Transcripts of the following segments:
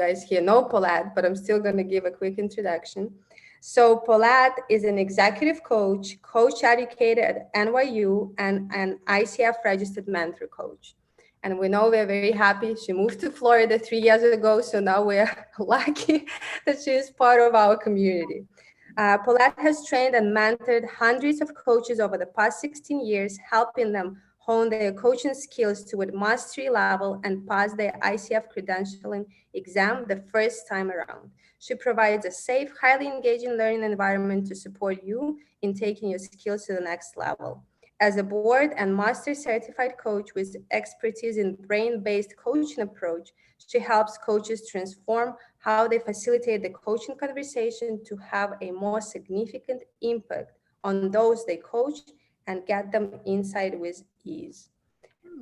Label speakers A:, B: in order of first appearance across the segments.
A: guys here know Paulette, but I'm still going to give a quick introduction. So Paulette is an executive coach, coach educator at NYU, and an ICF registered mentor coach. And we know we're very happy. She moved to Florida 3 years ago, so now we're lucky that she is part of our community. Paulette has trained and mentored hundreds of coaches over the past 16 years, helping them hone their coaching skills to a mastery level and pass their ICF credentialing exam the first time around. She provides a safe, highly engaging learning environment to support you in taking your skills to the next level. As a board and master certified coach with expertise in brain-based coaching approach, she helps coaches transform how they facilitate the coaching conversation to have a more significant impact on those they coach and get them inside with ease.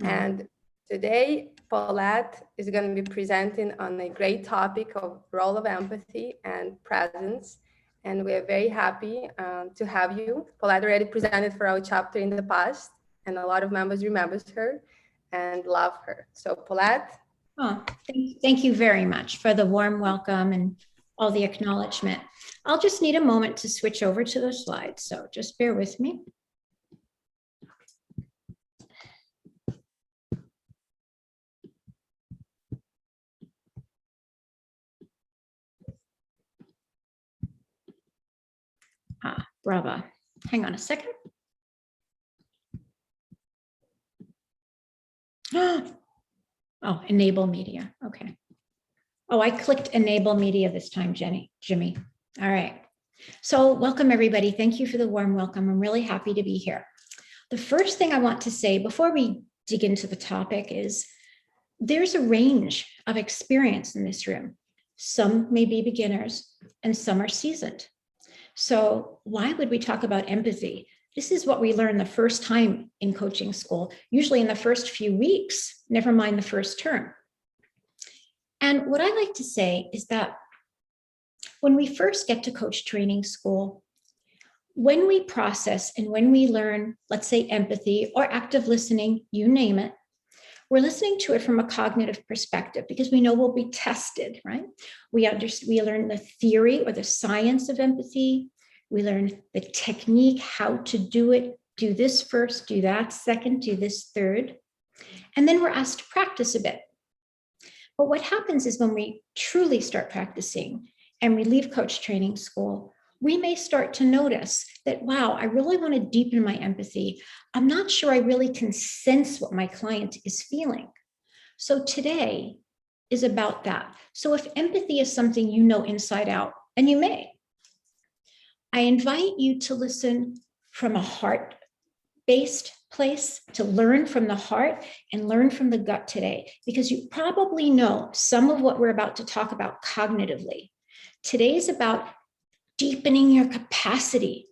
A: And today, Paulette is going to be presenting on a great topic of role of empathy and presence. And we're very happy to have you. Paulette already presented for our chapter in the past, and a lot of members remembers her and love her. So Paulette.
B: Oh, thank you very much for the warm welcome and all the acknowledgement. I'll just need a moment to switch over to the slides, so just bear with me. Bravo. Hang on a second. Oh, enable media. Okay. Oh, I clicked enable media this time, Jimmy. All right. So welcome, everybody. Thank you for the warm welcome. I'm really happy to be here. The first thing I want to say before we dig into the topic is there's a range of experience in this room. Some may be beginners and some are seasoned. So why would we talk about empathy? This is what we learn the first time in coaching school, usually in the first few weeks, never mind the first term. And what I like to say is that when we first get to coach training school, when we process and when we learn, let's say empathy or active listening, you name it, we're listening to it from a cognitive perspective because we know we'll be tested, right? We learn the theory or the science of empathy. We learn the technique, how to do it. Do this first, do that second, do this third. And then we're asked to practice a bit. But what happens is when we truly start practicing and we leave coach training school, we may start to notice that, wow, I really want to deepen my empathy. I'm not sure I really can sense what my client is feeling. So today is about that. So if empathy is something you know inside out, and you may, I invite you to listen from a heart-based place, to learn from the heart and learn from the gut today, because you probably know some of what we're about to talk about cognitively. Today's about deepening your capacity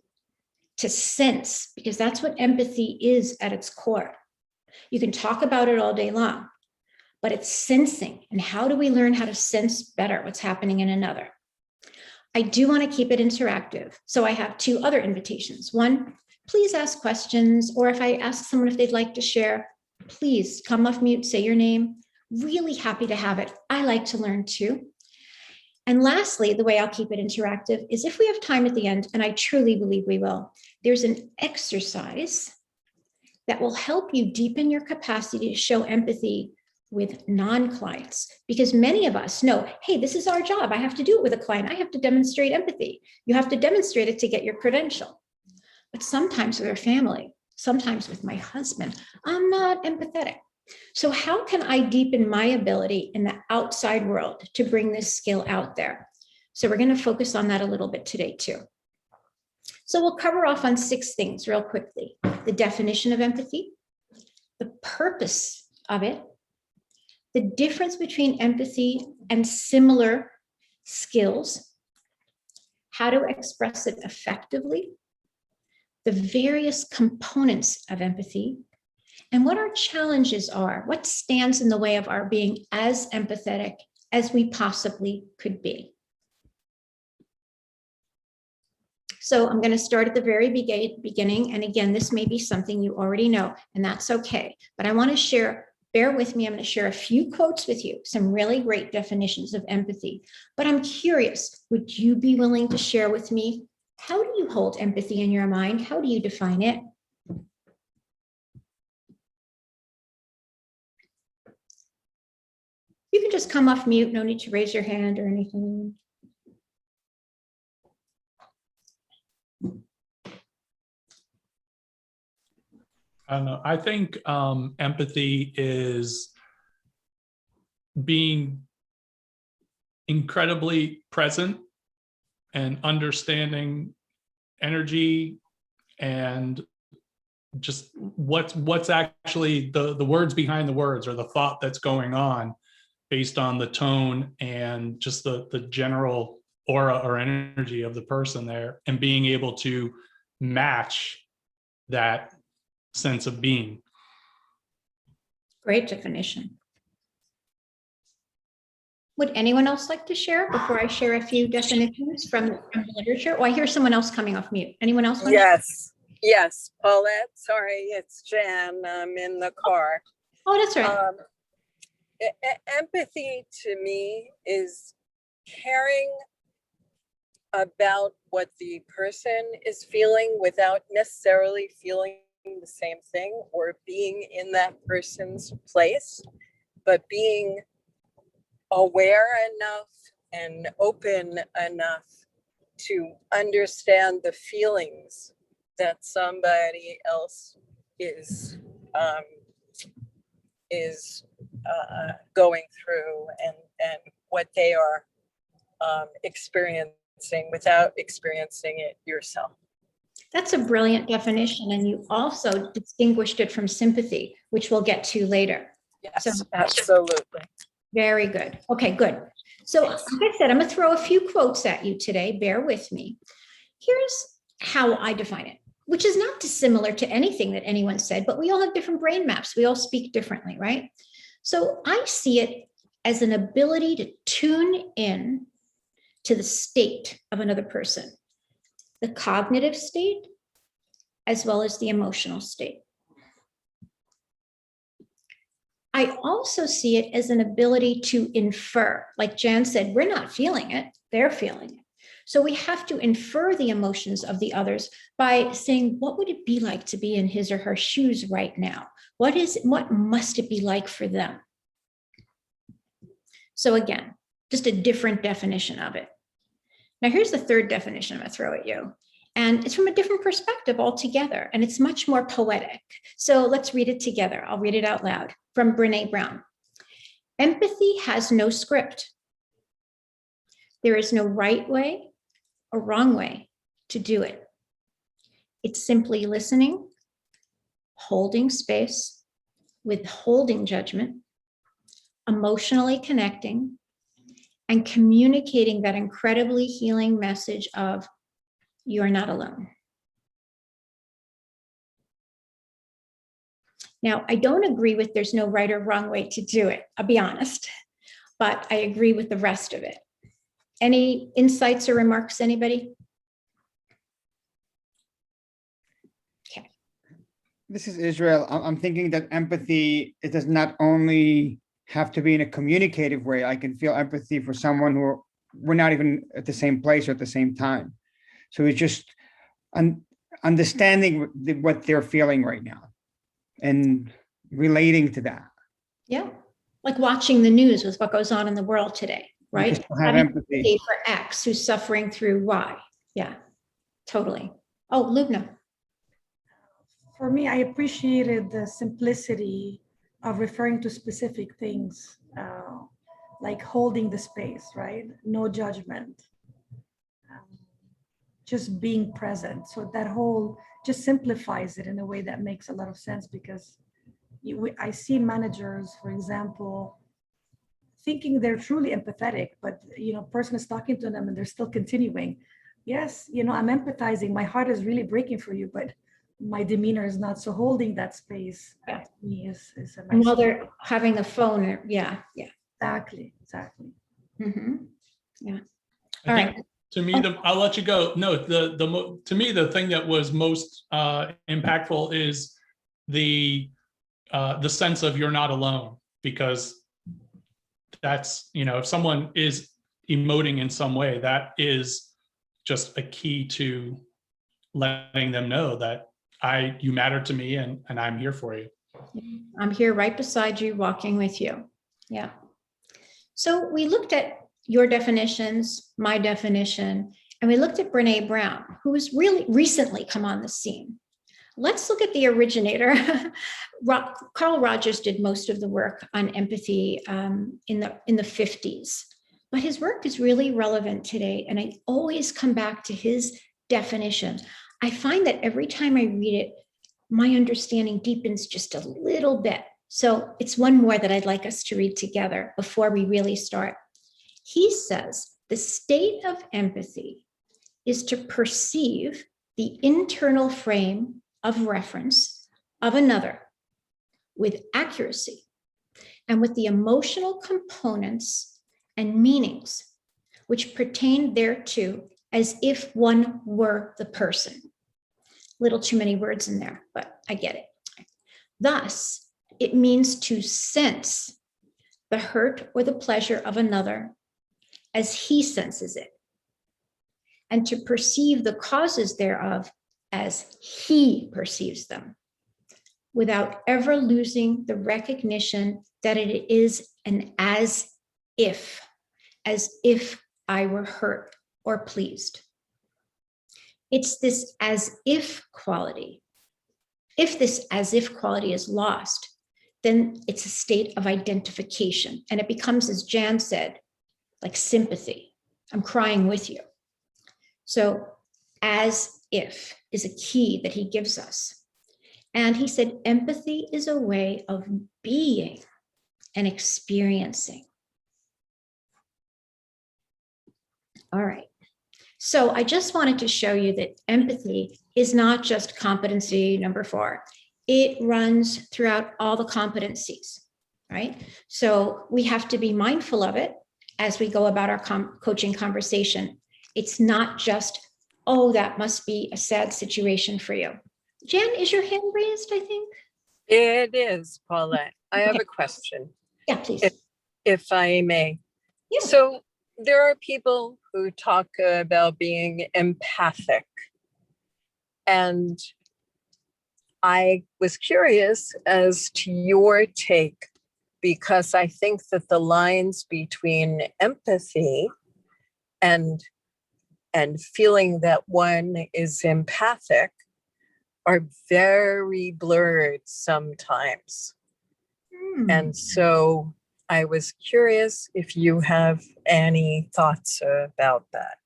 B: to sense, because that's what empathy is at its core. You can talk about it all day long, but it's sensing. And how do we learn how to sense better what's happening in another? I do want to keep it interactive. So I have two other invitations. One, please ask questions, or if I ask someone if they'd like to share, please come off mute, say your name. Really happy to have it. I like to learn too. And lastly, the way I'll keep it interactive is if we have time at the end, and I truly believe we will, there's an exercise that will help you deepen your capacity to show empathy with non-clients, because many of us know, hey, this is our job. I have to do it with a client. I have to demonstrate empathy. You have to demonstrate it to get your credential. But sometimes with our family, sometimes with my husband, I'm not empathetic. So how can I deepen my ability in the outside world to bring this skill out there? So we're going to focus on that a little bit today too. So we'll cover off on 6 things real quickly. The definition of empathy, the purpose of it, the difference between empathy and similar skills, how to express it effectively, the various components of empathy, and what our challenges are, what stands in the way of our being as empathetic as we possibly could be. So I'm going to start at the very beginning. And again, this may be something you already know, and that's okay. But I want to share bear with me. I'm going to share a few quotes with you, some really great definitions of empathy. But I'm curious, would you be willing to share with me, how do you hold empathy in your mind? How do you define it? You can just come off mute, no need to raise your hand or anything.
C: I don't know. I think empathy is being incredibly present and understanding energy and just what's actually the words behind the words, or the thought that's going on based on the tone and just the general aura or energy of the person there, and being able to match that sense of being.
B: Great definition. Would anyone else like to share before I share a few definitions from the literature? Oh, I hear someone else coming off mute. Anyone else?
D: Yes, Paulette. Sorry, it's Jan. I'm in the car.
B: Oh, that's right.
D: Empathy to me is caring about what the person is feeling without necessarily feeling the same thing or being in that person's place, but being aware enough and open enough to understand the feelings that somebody else is going through, and what they are experiencing without experiencing it yourself.
B: That's a brilliant definition. And you also distinguished it from sympathy, which we'll get to later.
D: Yes,
B: So,
D: absolutely.
B: very good. Okay, good. So like I said, I'm going to throw a few quotes at you today. Bear with me. Here's how I define it, which is not dissimilar to anything that anyone said, but we all have different brain maps. We all speak differently, right? So I see it as an ability to tune in to the state of another person, the cognitive state, as well as the emotional state. I also see it as an ability to infer. Like Jan said, we're not feeling it, they're feeling it. So we have to infer the emotions of the others by saying, what would it be like to be in his or her shoes right now? What must it be like for them? So again, just a different definition of it. Now here's the third definition I'm going to throw at you. And it's from a different perspective altogether, and it's much more poetic. So let's read it together. I'll read it out loud from Brené Brown. Empathy has no script. There is no right way or wrong way to do it. It's simply listening, holding space, withholding judgment, emotionally connecting, and communicating that incredibly healing message of you're not alone. Now, I don't agree with there's no right or wrong way to do it, I'll be honest, but I agree with the rest of it. Any insights or remarks, anybody? Okay.
E: This is Israel. I'm thinking that empathy, it does not only have to be in a communicative way. I can feel empathy for someone who we're not even at the same place or at the same time. So it's just understanding what they're feeling right now and relating to that.
B: Yeah, like watching the news with what goes on in the world today, right?
E: Have empathy
B: for X who's suffering through Y. Yeah, totally. Oh, Lubna.
F: For me, I appreciated the simplicity of referring to specific things, like holding the space, right? No judgment. Just being present. So that whole just simplifies it in a way that makes a lot of sense, because I see managers, for example, thinking they're truly empathetic, but person is talking to them and they're still continuing. Yes, I'm empathizing. My heart is really breaking for you, but my demeanor is not. So holding that space to me is a nice.
B: While they're having the phone, yeah.
F: Exactly.
B: Mm-hmm. Yeah.
C: All right. To me, I'll let you go. No, to me, the thing that was most impactful is the the sense of you're not alone, because that's, if someone is emoting in some way, that is just a key to letting them know that you matter to me, and I'm here for you.
B: I'm here right beside you, walking with you. Yeah. So we looked at your definitions, my definition, and we looked at Brene Brown, who has really recently come on the scene. Let's look at the originator. Carl Rogers did most of the work on empathy in the 50s, but his work is really relevant today. And I always come back to his definitions. I find that every time I read it, my understanding deepens just a little bit. So it's one more that I'd like us to read together before we really start. He says, the state of empathy is to perceive the internal frame of reference of another with accuracy and with the emotional components and meanings which pertain thereto as if one were the person. Little too many words in there, but I get it. Thus, it means to sense the hurt or the pleasure of another as he senses it, and to perceive the causes thereof as he perceives them, without ever losing the recognition that it is an as if I were hurt or pleased. It's this as if quality. If this as if quality is lost, then it's a state of identification, and it becomes, as Jan said, like sympathy. I'm crying with you. So as if is a key that he gives us. And he said, empathy is a way of being and experiencing. All right. So I just wanted to show you that empathy is not just competency number 4. It runs throughout all the competencies, right? So we have to be mindful of it as we go about our coaching conversation. It's not just, oh, that must be a sad situation for you. Jan, is your hand raised, I think?
D: It is, Paulette. I have
B: Okay.
D: a question,
B: Yeah, please.
D: if I may.
B: Yeah.
D: So there are people who talk about being empathic. And I was curious as to your take, because I think that the lines between empathy and feeling that one is empathic are very blurred sometimes. And so I was curious if you have any thoughts about that.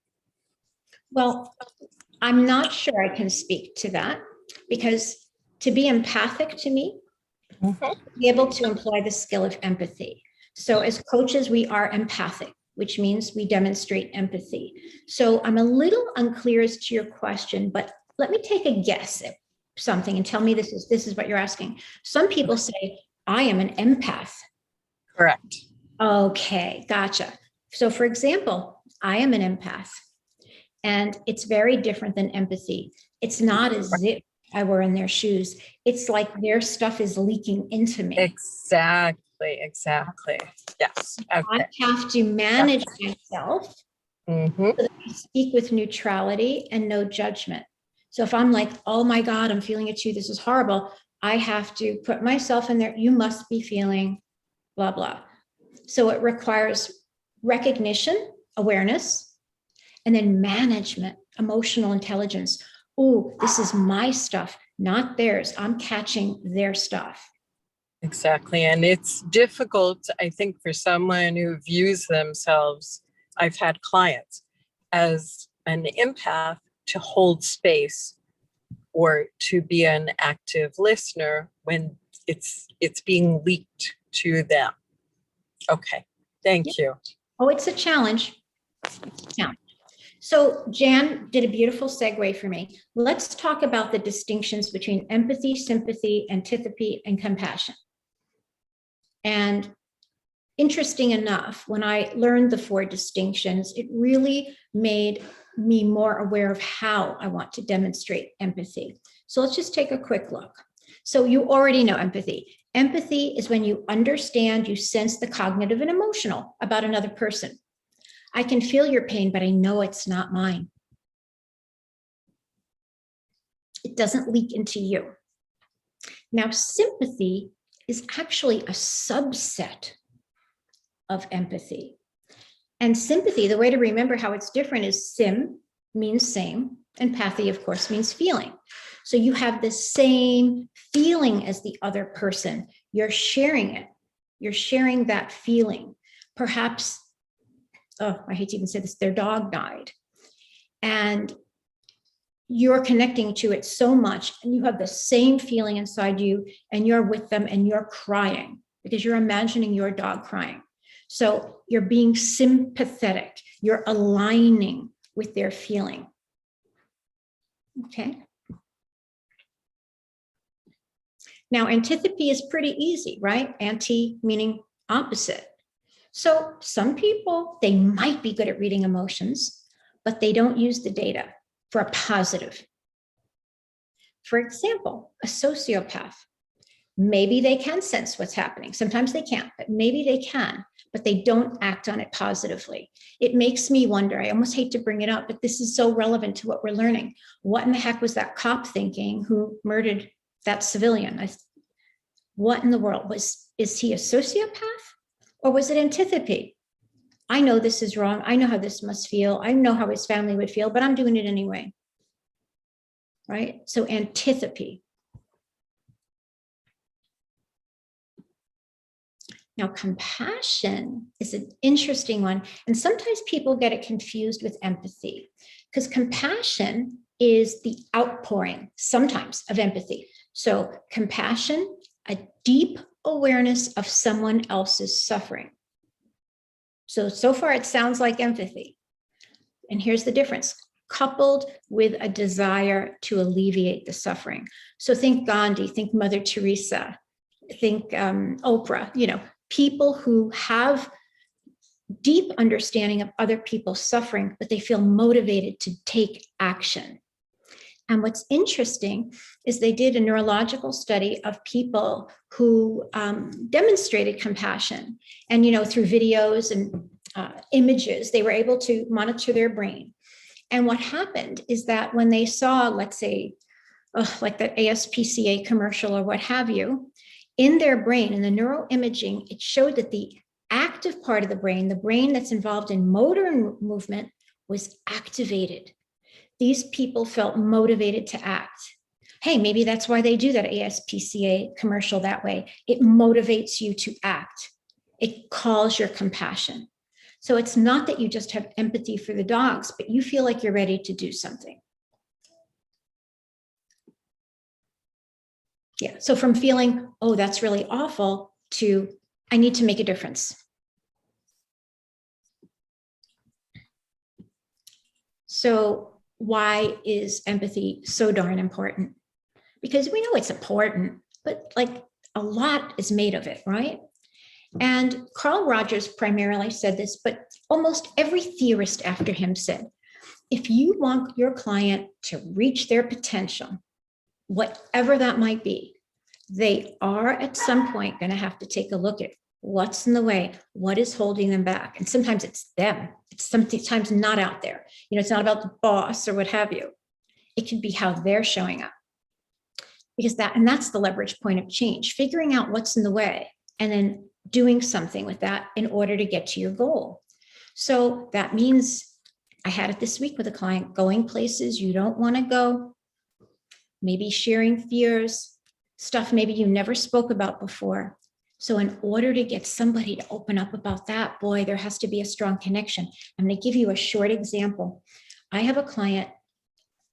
B: Well, I'm not sure I can speak to that, because to be empathic to me, be able to employ the skill of empathy. So as coaches, we are empathic, which means we demonstrate empathy. So I'm a little unclear as to your question, but let me take a guess at something and tell me this is what you're asking. Some people say, I am an empath.
D: Correct.
B: Okay, gotcha. So for example, I am an empath, and it's very different than empathy. It's not as if I were in their shoes. It's like their stuff is leaking into me.
D: Exactly. Yes.
B: I
D: Okay.
B: have to manage myself
D: Mm-hmm.
B: so that I speak with neutrality and no judgment. So if I'm like, oh my God, I'm feeling it too, this is horrible, I have to put myself in there. You must be feeling blah, blah. So it requires recognition, awareness, and then management, emotional intelligence. Oh, this is my stuff, not theirs. I'm catching their stuff.
D: Exactly. And it's difficult, I think, for someone who views themselves, I've had clients, as an empath, to hold space or to be an active listener when it's being leaked to them. Okay. Thank you.
B: Oh, it's a challenge. So Jan did a beautiful segue for me. Let's talk about the distinctions between empathy, sympathy, antipathy, and compassion. And interesting enough, when I learned the 4 distinctions, it really made me more aware of how I want to demonstrate empathy. So let's just take a quick look. So you already know empathy. Empathy is when you understand, you sense the cognitive and emotional about another person. I can feel your pain, but I know it's not mine. It doesn't leak into you. Now, sympathy is actually a subset of empathy. And sympathy, the way to remember how it's different is sim means same, and pathy, of course, means feeling. So you have the same feeling as the other person. You're sharing it. You're sharing that feeling. Perhaps, oh, I hate to even say this, their dog died. And you're connecting to it so much, and you have the same feeling inside you, and you're with them and you're crying because you're imagining your dog crying. So you're being sympathetic. You're aligning with their feeling. Okay. Now, antipathy is pretty easy, right? Anti meaning opposite. So some people, they might be good at reading emotions, but they don't use the data for a positive. For example, a sociopath. Maybe they can sense what's happening. Sometimes they can't, but maybe they can, but they don't act on it positively. It makes me wonder, I almost hate to bring it up, but this is so relevant to what we're learning. What in the heck was that cop thinking who murdered that civilian? What in the world? Is he a sociopath or was it antipathy? I know this is wrong. I know how this must feel. I know how his family would feel, but I'm doing it anyway. Right? So antipathy. Now, compassion is an interesting one. And sometimes people get it confused with empathy because compassion is the outpouring sometimes of empathy. So compassion, a deep awareness of someone else's suffering. So far it sounds like empathy. And here's the difference, coupled with a desire to alleviate the suffering. So think Gandhi, think Mother Teresa, think Oprah, people who have deep understanding of other people's suffering, but they feel motivated to take action. And what's interesting is they did a neurological study of people who demonstrated compassion. And, through videos and images, they were able to monitor their brain. And what happened is that when they saw, let's say, like the ASPCA commercial or what have you, in their brain, in the neuroimaging, it showed that the active part of the brain that's involved in motor movement, was activated. These people felt motivated to act. Hey, maybe that's why they do that ASPCA commercial that way. It motivates you to act. It calls your compassion. So it's not that you just have empathy for the dogs, but you feel like you're ready to do something. Yeah, so from feeling, oh, that's really awful, to I need to make a difference. So why is empathy so darn important? Because we know it's important, but like a lot is made of it, right? And Carl Rogers primarily said this, but almost every theorist after him said, if you want your client to reach their potential, whatever that might be, they are at some point going to have to take a look at what's in the way, what is holding them back. And sometimes it's them. It's sometimes not out there. It's not about the boss or what have you. It can be how they're showing up. Because that's the leverage point of change, figuring out what's in the way and then doing something with that in order to get to your goal. So that means I had it this week with a client, going places you don't want to go, maybe sharing fears, stuff maybe you never spoke about before. So in order to get somebody to open up about that, boy, there has to be a strong connection. I'm going to give you a short example. I have a client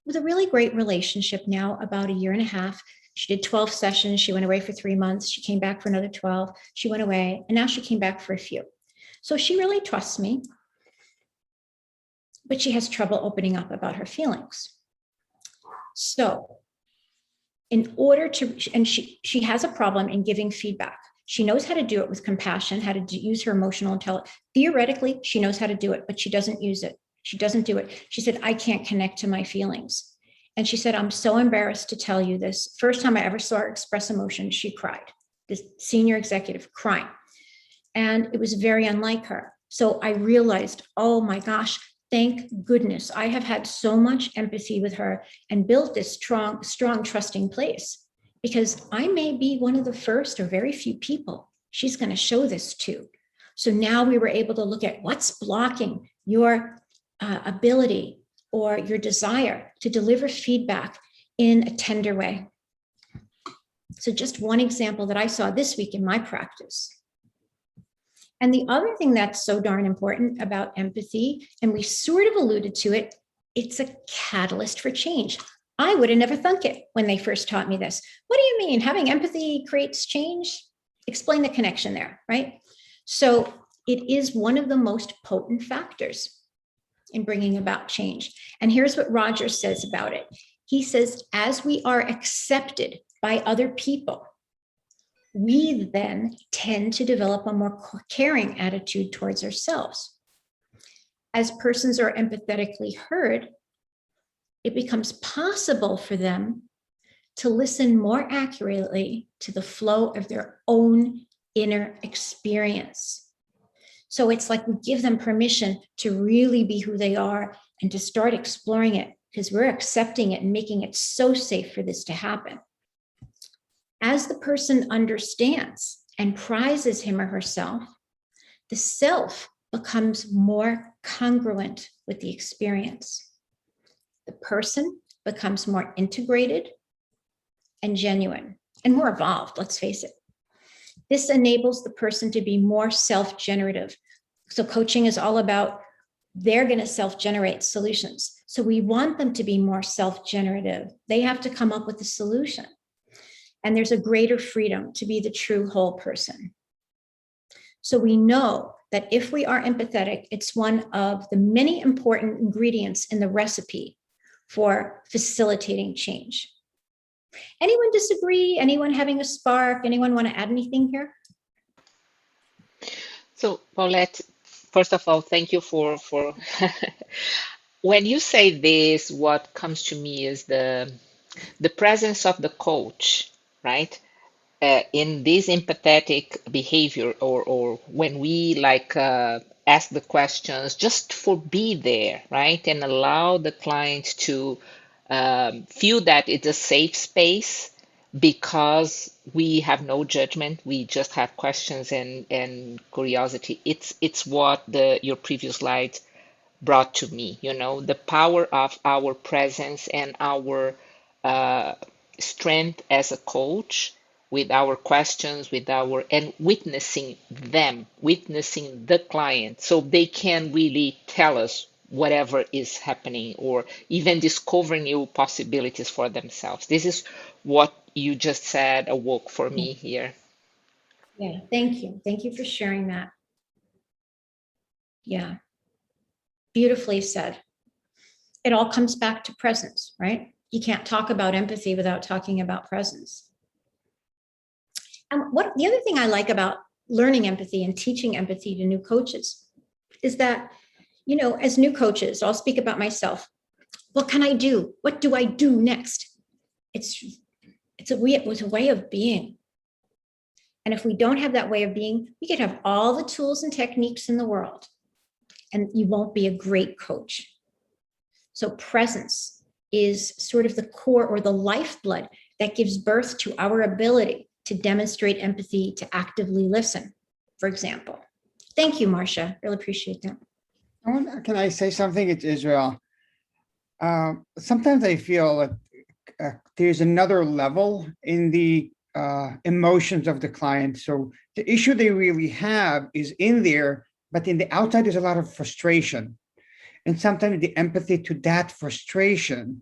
B: with a really great relationship now, about a year and a half. She did 12 sessions. She went away for 3 months. She came back for another 12. She went away, and now she came back for a few. So she really trusts me, but she has trouble opening up about her feelings. So in order to, and she has a problem in giving feedback. She knows how to do it with compassion, how to use her emotional intelligence. Theoretically, she knows how to do it, but she doesn't use it. She doesn't do it. She said, I can't connect to my feelings. And she said, I'm so embarrassed to tell you this. First time I ever saw her express emotion, she cried. This senior executive crying. And it was very unlike her. So I realized, oh my gosh, thank goodness. I have had so much empathy with her and built this strong, trusting place, because I may be one of the first or very few people she's going to show this to. So now we were able to look at what's blocking your ability or your desire to deliver feedback in a tender way. So just one example that I saw this week in my practice. And the other thing that's so darn important about empathy, and we sort of alluded to it, it's a catalyst for change. I would have never thunk it when they first taught me this. What do you mean? Having empathy creates change? Explain the connection there, right? So it is one of the most potent factors in bringing about change. And here's what Roger says about it. He says, as we are accepted by other people, we then tend to develop a more caring attitude towards ourselves. As persons are empathetically heard, it becomes possible for them to listen more accurately to the flow of their own inner experience. So it's like we give them permission to really be who they are and to start exploring it, because we're accepting it and making it so safe for this to happen. As the person understands and prizes him or herself, the self becomes more congruent with the experience. The person becomes more integrated and genuine and more evolved, let's face it. This enables the person to be more self-generative. So coaching is all about they're going to self-generate solutions. So we want them to be more self-generative. They have to come up with a solution. And there's a greater freedom to be the true whole person. So we know that if we are empathetic, it's one of the many important ingredients in the recipe for facilitating change. Anyone disagree? Anyone having a spark? Anyone want to add anything here?
G: So, Paulette, first of all, thank you for when you say this, what comes to me is the presence of the coach, right? In this empathetic behavior, or when we ask the questions, just for be there, right? And allow the client to feel that it's a safe space, because we have no judgment, we just have questions and curiosity. It's what your previous slide brought to me, the power of our presence and our strength as a coach, with our questions, and witnessing the client, so they can really tell us whatever is happening, or even discover new possibilities for themselves. This is what you just said awoke for me here.
B: Yeah, thank you. Thank you for sharing that. Yeah, beautifully said. It all comes back to presence, right? You can't talk about empathy without talking about presence. And the other thing I like about learning empathy and teaching empathy to new coaches is that, as new coaches, I'll speak about myself. What can I do? What do I do next? It's a way of being. And if we don't have that way of being, we could have all the tools and techniques in the world, and you won't be a great coach. So presence is sort of the core or the lifeblood that gives birth to our ability to demonstrate empathy, to actively listen, for example. Thank you, Marcia. Really appreciate that.
E: Can I say something? It's Israel. Sometimes I feel that there's another level in the emotions of the client. So the issue they really have is in there, but in the outside, there's a lot of frustration. And sometimes the empathy to that frustration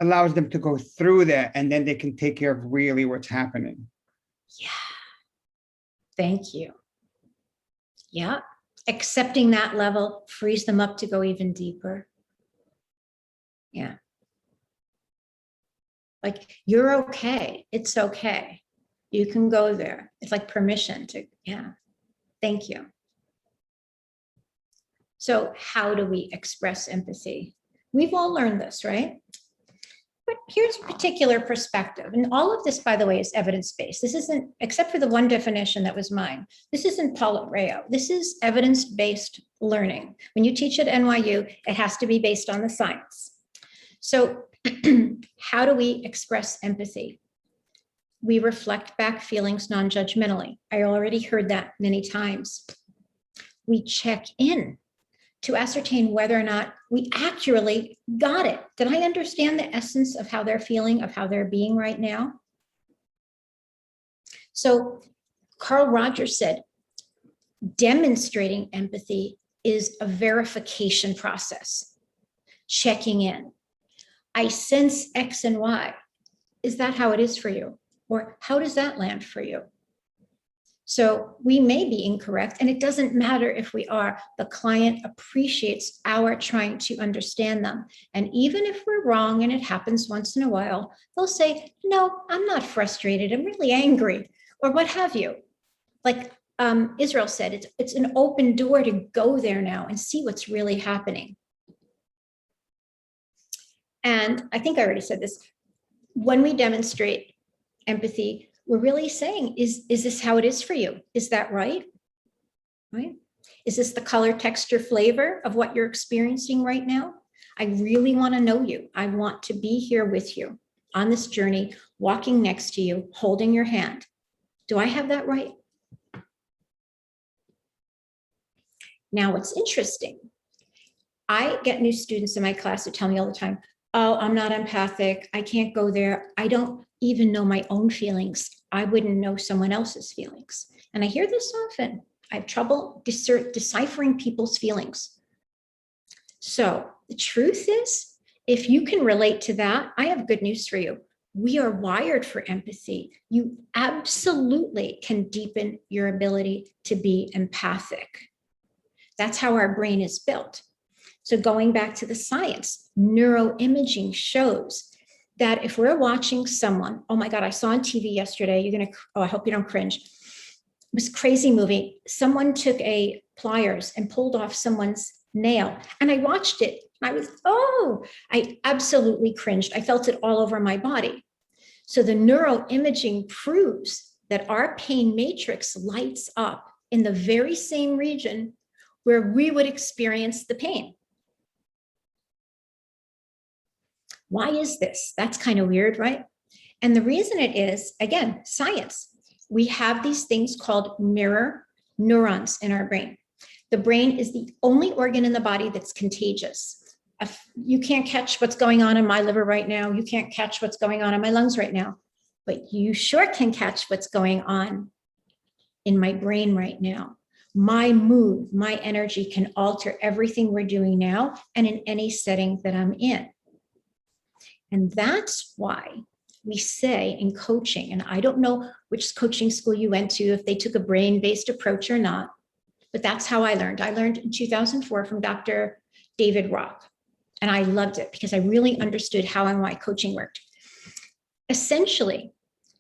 E: allows them to go through that, and then they can take care of really what's happening.
B: Yeah. Thank you. Yeah. Accepting that level frees them up to go even deeper. Yeah. Like, you're okay. It's okay. You can go there. It's like permission to, yeah. Thank you. So how do we express empathy? We've all learned this, right? But here's a particular perspective. And all of this, by the way, is evidence-based. This isn't, except for the one definition that was mine, this isn't Paulette Rayo. This is evidence-based learning. When you teach at NYU, it has to be based on the science. So how do we express empathy? We reflect back feelings non-judgmentally. I already heard that many times. We check in to ascertain whether or not we accurately got it. Did I understand the essence of how they're feeling, of how they're being right now? So Carl Rogers said, demonstrating empathy is a verification process, checking in. I sense X and Y. Is that how it is for you? Or how does that land for you? So we may be incorrect, and it doesn't matter if we are. The client appreciates our trying to understand them. And even if we're wrong, and it happens once in a while, they'll say, no, I'm not frustrated. I'm really angry, or what have you. Like Israel said, it's an open door to go there now and see what's really happening. And I think I already said this. When we demonstrate empathy, we're really saying, is this how it is for you? Is that right? Right? Is this the color, texture, flavor of what you're experiencing right now? I really want to know you. I want to be here with you on this journey, walking next to you, holding your hand. Do I have that right? Now, what's interesting, I get new students in my class who tell me all the time, oh, I'm not empathic. I can't go there. I don't even know my own feelings. I wouldn't know someone else's feelings. And I hear this often. I have trouble deciphering people's feelings. So the truth is, if you can relate to that, I have good news for you. We are wired for empathy. You absolutely can deepen your ability to be empathic. That's how our brain is built. So going back to the science, neuroimaging shows that if we're watching someone, oh my God, I saw on TV yesterday, I hope you don't cringe. It was a crazy movie. Someone took pliers and pulled off someone's nail. And I watched it. I absolutely cringed. I felt it all over my body. So the neuroimaging proves that our pain matrix lights up in the very same region where we would experience the pain. Why is this? That's kind of weird, right? And the reason it is, again, science. We have these things called mirror neurons in our brain. The brain is the only organ in the body that's contagious. You can't catch what's going on in my liver right now. You can't catch what's going on in my lungs right now, but you sure can catch what's going on in my brain right now. My mood, my energy can alter everything we're doing now and in any setting that I'm in. And that's why we say in coaching, and I don't know which coaching school you went to, if they took a brain-based approach or not, but that's how I learned. I learned in 2004 from Dr. David Rock, and I loved it because I really understood how and why coaching worked. Essentially,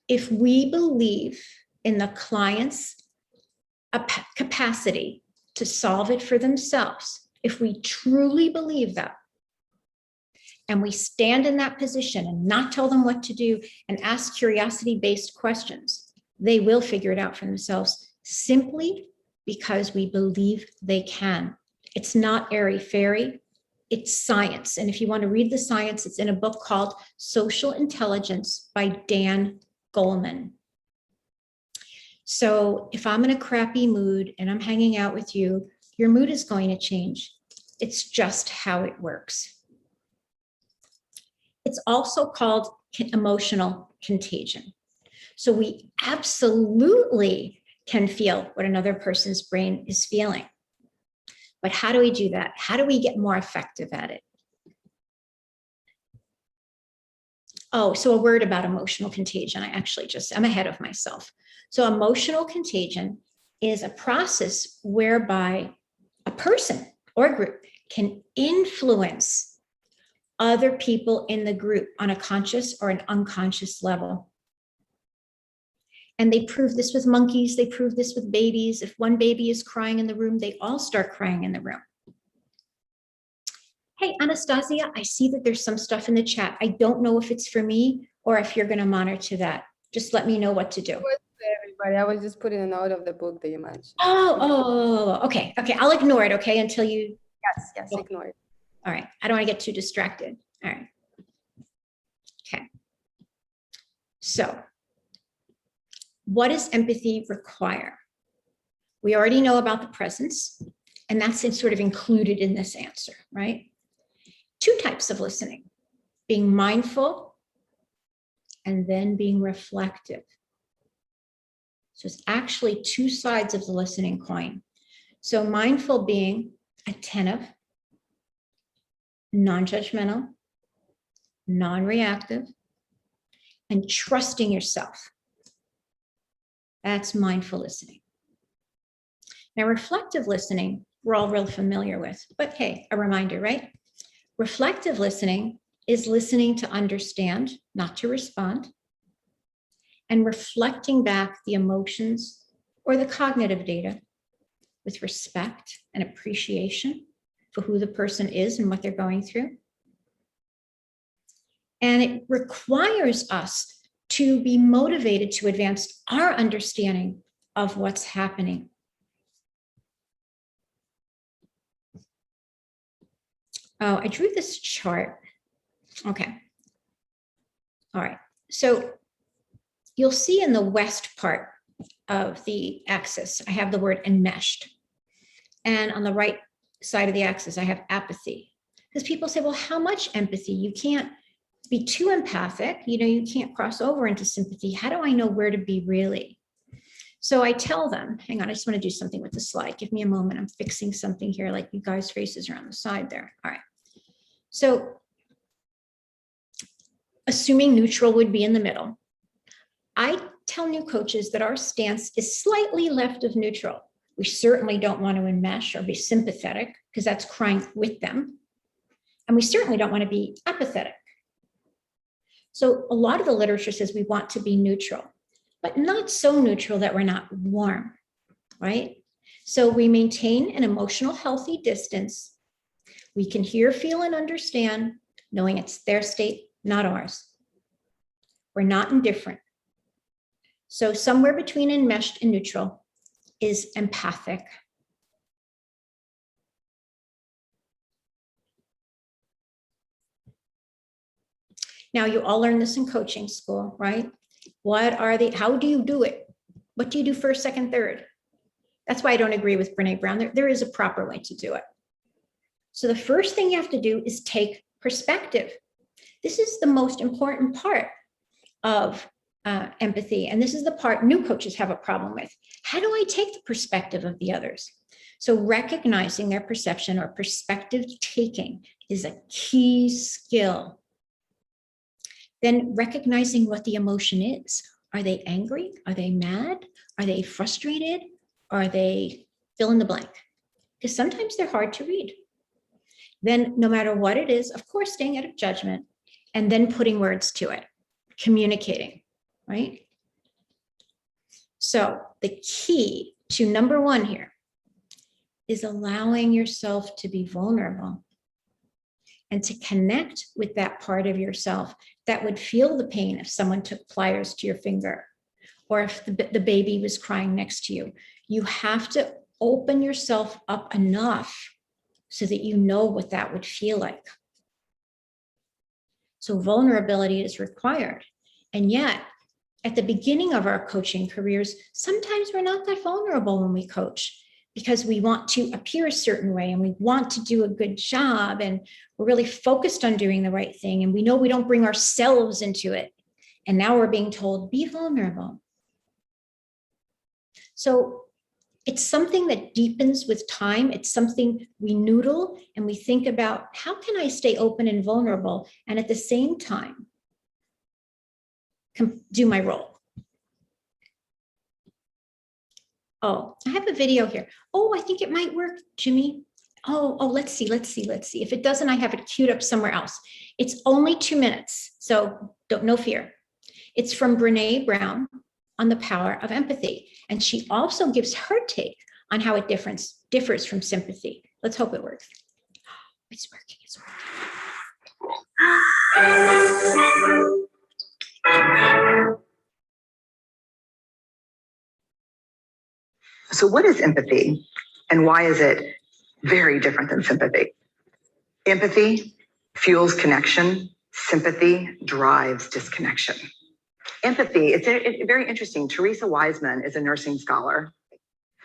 B: if we believe in the client's capacity to solve it for themselves, if we truly believe that, and we stand in that position and not tell them what to do and ask curiosity-based questions, they will figure it out for themselves simply because we believe they can. It's not airy-fairy, it's science. And if you want to read the science, it's in a book called Social Intelligence by Dan Goleman. So if I'm in a crappy mood and I'm hanging out with you, your mood is going to change. It's just how it works. It's also called emotional contagion. So we absolutely can feel what another person's brain is feeling. But how do we do that? How do we get more effective at it? Oh, so a word about emotional contagion. I'm ahead of myself. So emotional contagion is a process whereby a person or group can influence other people in the group on a conscious or an unconscious level. And they prove this with monkeys, they prove this with babies. If one baby is crying in the room, they all start crying in the room. Hey, Anastasia, I see that there's some stuff in the chat. I don't know if it's for me or if you're going to monitor that. Just let me know what to do.
A: Everybody, I was just putting a note of the book that you mentioned.
B: Okay. I'll ignore it, okay, until you,
A: Yes,
B: Okay.
A: ignore it.
B: all right. I don't want to get too distracted. All right. Okay. So what does empathy require? We already know about the presence, and that's sort of included in this answer, right? Two types of listening, being mindful and then being reflective. So it's actually two sides of the listening coin. So mindful being attentive, non-judgmental, non-reactive, and trusting yourself. That's mindful listening. Now, reflective listening, we're all real familiar with, but hey, a reminder, right? Reflective listening is listening to understand, not to respond, and reflecting back the emotions or the cognitive data with respect and appreciation for who the person is and what they're going through. And it requires us to be motivated to advance our understanding of what's happening. Oh, I drew this chart. Okay. All right. So you'll see in the west part of the axis, I have the word enmeshed. And on the right side of the axis, I have apathy. Because people say, well, how much empathy? You can't be too empathic. You can't cross over into sympathy. How do I know where to be really? So I tell them, hang on, I just want to do something with the slide. Give me a moment. I'm fixing something here, like you guys' faces are on the side there. All right. So assuming neutral would be in the middle, I tell new coaches that our stance is slightly left of neutral. We certainly don't want to enmesh or be sympathetic because that's crying with them. And we certainly don't want to be apathetic. So a lot of the literature says we want to be neutral, but not so neutral that we're not warm, right? So we maintain an emotional healthy distance. We can hear, feel, and understand, knowing it's their state, not ours. We're not indifferent. So somewhere between enmeshed and neutral is empathic. Now, you all learn this in coaching school, right? How do you do it? What do you do first, second, third? That's why I don't agree with Brene Brown. There is a proper way to do it. So the first thing you have to do is take perspective. This is the most important part of empathy. And this is the part new coaches have a problem with. How do I take the perspective of the others? So recognizing their perception or perspective taking is a key skill. Then recognizing what the emotion is. Are they angry? Are they mad? Are they frustrated? Are they fill in the blank? Because sometimes they're hard to read. Then no matter what it is, of course, staying out of judgment and then putting words to it, communicating, right? So the key to number one here is allowing yourself to be vulnerable and to connect with that part of yourself that would feel the pain if someone took pliers to your finger or if the baby was crying next to you. You have to open yourself up enough so that you know what that would feel like. So vulnerability is required. And yet, at the beginning of our coaching careers, sometimes we're not that vulnerable when we coach because we want to appear a certain way and we want to do a good job and we're really focused on doing the right thing and we know we don't bring ourselves into it. And now we're being told, be vulnerable. So it's something that deepens with time. It's something we noodle and we think about, how can I stay open and vulnerable and at the same time do my role? Oh, I have a video here. Oh, I think it might work, Jimmy. Oh, let's see. If it doesn't, I have it queued up somewhere else. It's only 2 minutes, so no fear. It's from Brene Brown on the power of empathy. And she also gives her take on how it differs from sympathy. Let's hope it works. It's working. It's working.
H: So what is empathy and why is it very different than sympathy? Empathy fuels connection. Sympathy drives disconnection. Empathy, it's very interesting. Teresa Wiseman is a nursing scholar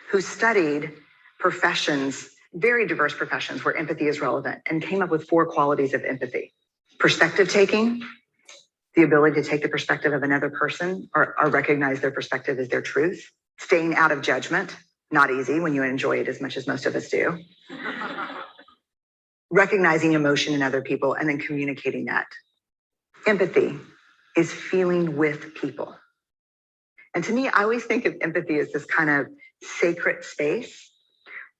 H: who studied professions, very diverse professions where empathy is relevant, and came up with 4 qualities of empathy. Perspective taking, the ability to take the perspective of another person or recognize their perspective as their truth. Staying out of judgment, not easy when you enjoy it as much as most of us do. Recognizing emotion in other people and then communicating that. Empathy is feeling with people. And to me, I always think of empathy as this kind of sacred space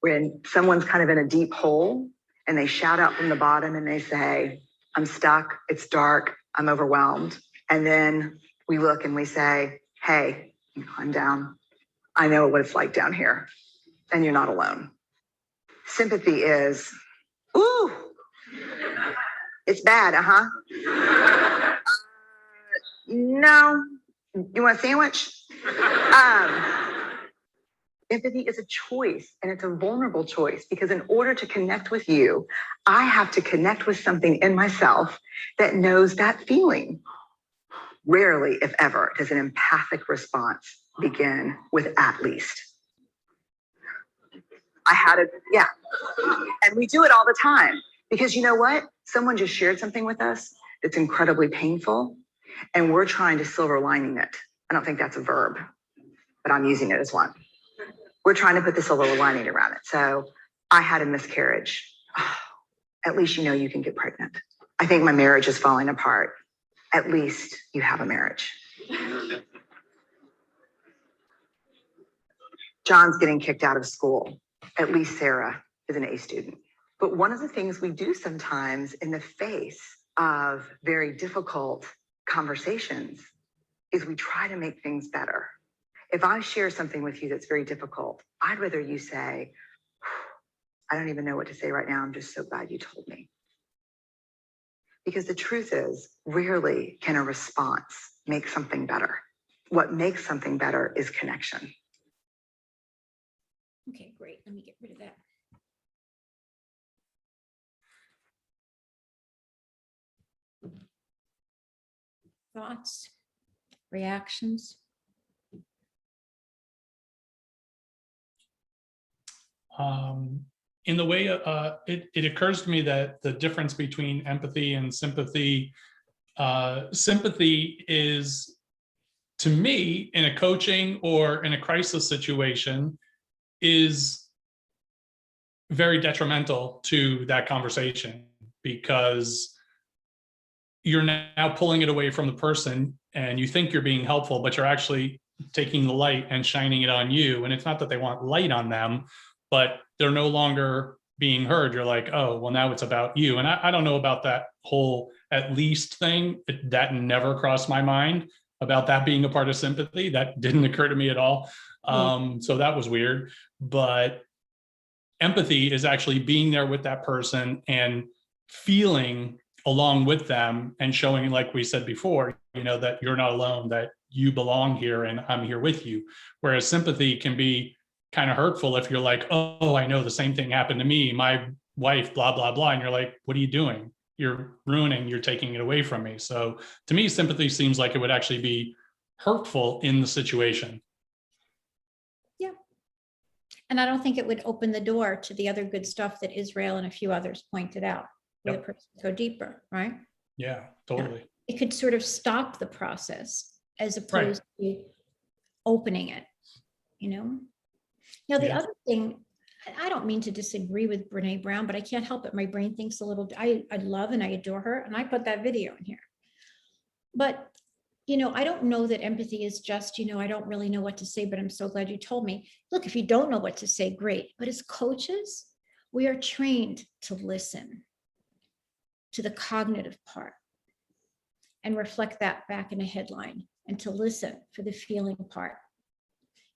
H: when someone's kind of in a deep hole and they shout out from the bottom and they say, I'm stuck, it's dark, I'm overwhelmed. And then we look and we say, hey, I'm down. I know what it's like down here, and you're not alone. Sympathy is, ooh, it's bad, no, you want a sandwich? Empathy is a choice, and it's a vulnerable choice, because in order to connect with you, I have to connect with something in myself that knows that feeling. Rarely, if ever, does an empathic response begin with at least. I had it, yeah. And we do it all the time because you know what? Someone just shared something with us that's incredibly painful, and we're trying to silver lining it. I don't think that's a verb, but I'm using it as one. We're trying to put the silver lining around it. So I had a miscarriage. Oh, at least you know you can get pregnant. I think my marriage is falling apart. At least you have a marriage. John's getting kicked out of school. At least Sarah is an A student. But one of the things we do sometimes in the face of very difficult conversations is we try to make things better. If I share something with you that's very difficult, I'd rather you say, I don't even know what to say right now. I'm just so glad you told me. Because the truth is, rarely can a response make something better. What makes something better is connection.
B: Okay, great. Let me get rid of that. Thoughts, reactions.
C: In the way it occurs to me that the difference between empathy and sympathy, sympathy is, to me, in a coaching or in a crisis situation, is very detrimental to that conversation, because you're now pulling it away from the person and you think you're being helpful, but you're actually taking the light and shining it on you. And it's not that they want light on them, but they're no longer being heard. You're like, oh, well, now it's about you. And I don't know about that whole at least thing. That never crossed my mind about that being a part of sympathy. That didn't occur to me at all. So that was weird. But empathy is actually being there with that person and feeling along with them and showing, like we said before, that you're not alone, that you belong here and I'm here with you. Whereas sympathy can be kind of hurtful if you're like, oh, I know the same thing happened to me, my wife, blah, blah, blah. And you're like, what are you doing? You're ruining, you're taking it away from me. So to me, sympathy seems like it would actually be hurtful in the situation.
B: Yeah. And I don't think it would open the door to the other good stuff that Israel and a few others pointed out, where the person would go deeper, right?
C: Yeah, totally.
B: It could sort of stop the process as opposed to opening it, Now, the other thing, I don't mean to disagree with Brene Brown, but I can't help it. My brain thinks a little, I love and I adore her, and I put that video in here. But, I don't know that empathy is just, I don't really know what to say, but I'm so glad you told me. Look, if you don't know what to say, great. But as coaches, we are trained to listen to the cognitive part and reflect that back in a headline, and to listen for the feeling part.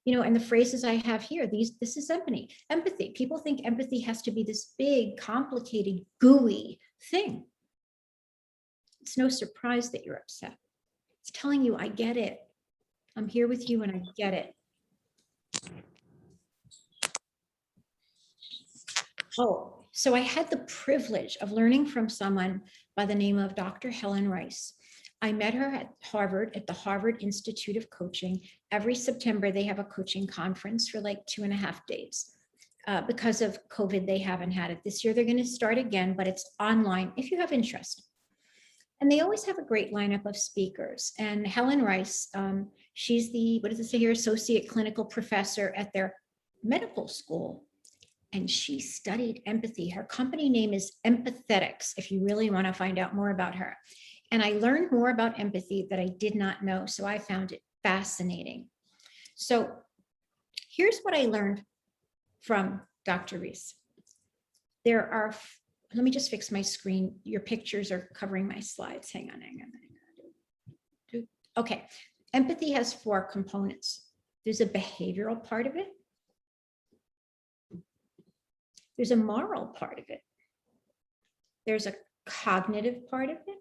B: You know, and the phrases I have here, this is empathy. Empathy. People think empathy has to be this big, complicated, gooey thing. It's no surprise that you're upset. It's telling you, I get it. I'm here with you and I get it. Oh, so I had the privilege of learning from someone by the name of Dr. Helen Rice. I met her at Harvard, at the Harvard Institute of Coaching. Every September, they have a coaching conference for like 2.5 days. Because of COVID, they haven't had it. This year, they're going to start again, but it's online if you have interest. And they always have a great lineup of speakers. And Helen Rice, she's the, what does it say here, associate clinical professor at their medical school. And she studied empathy. Her company name is Empathetics, if you really want to find out more about her. And I learned more about empathy that I did not know. So I found it fascinating. So here's what I learned from Dr. Rice. There are, let me just fix my screen. Your pictures are covering my slides. Hang on. Okay. Empathy has 4 components. There's a behavioral part of it. There's a moral part of it. There's a cognitive part of it.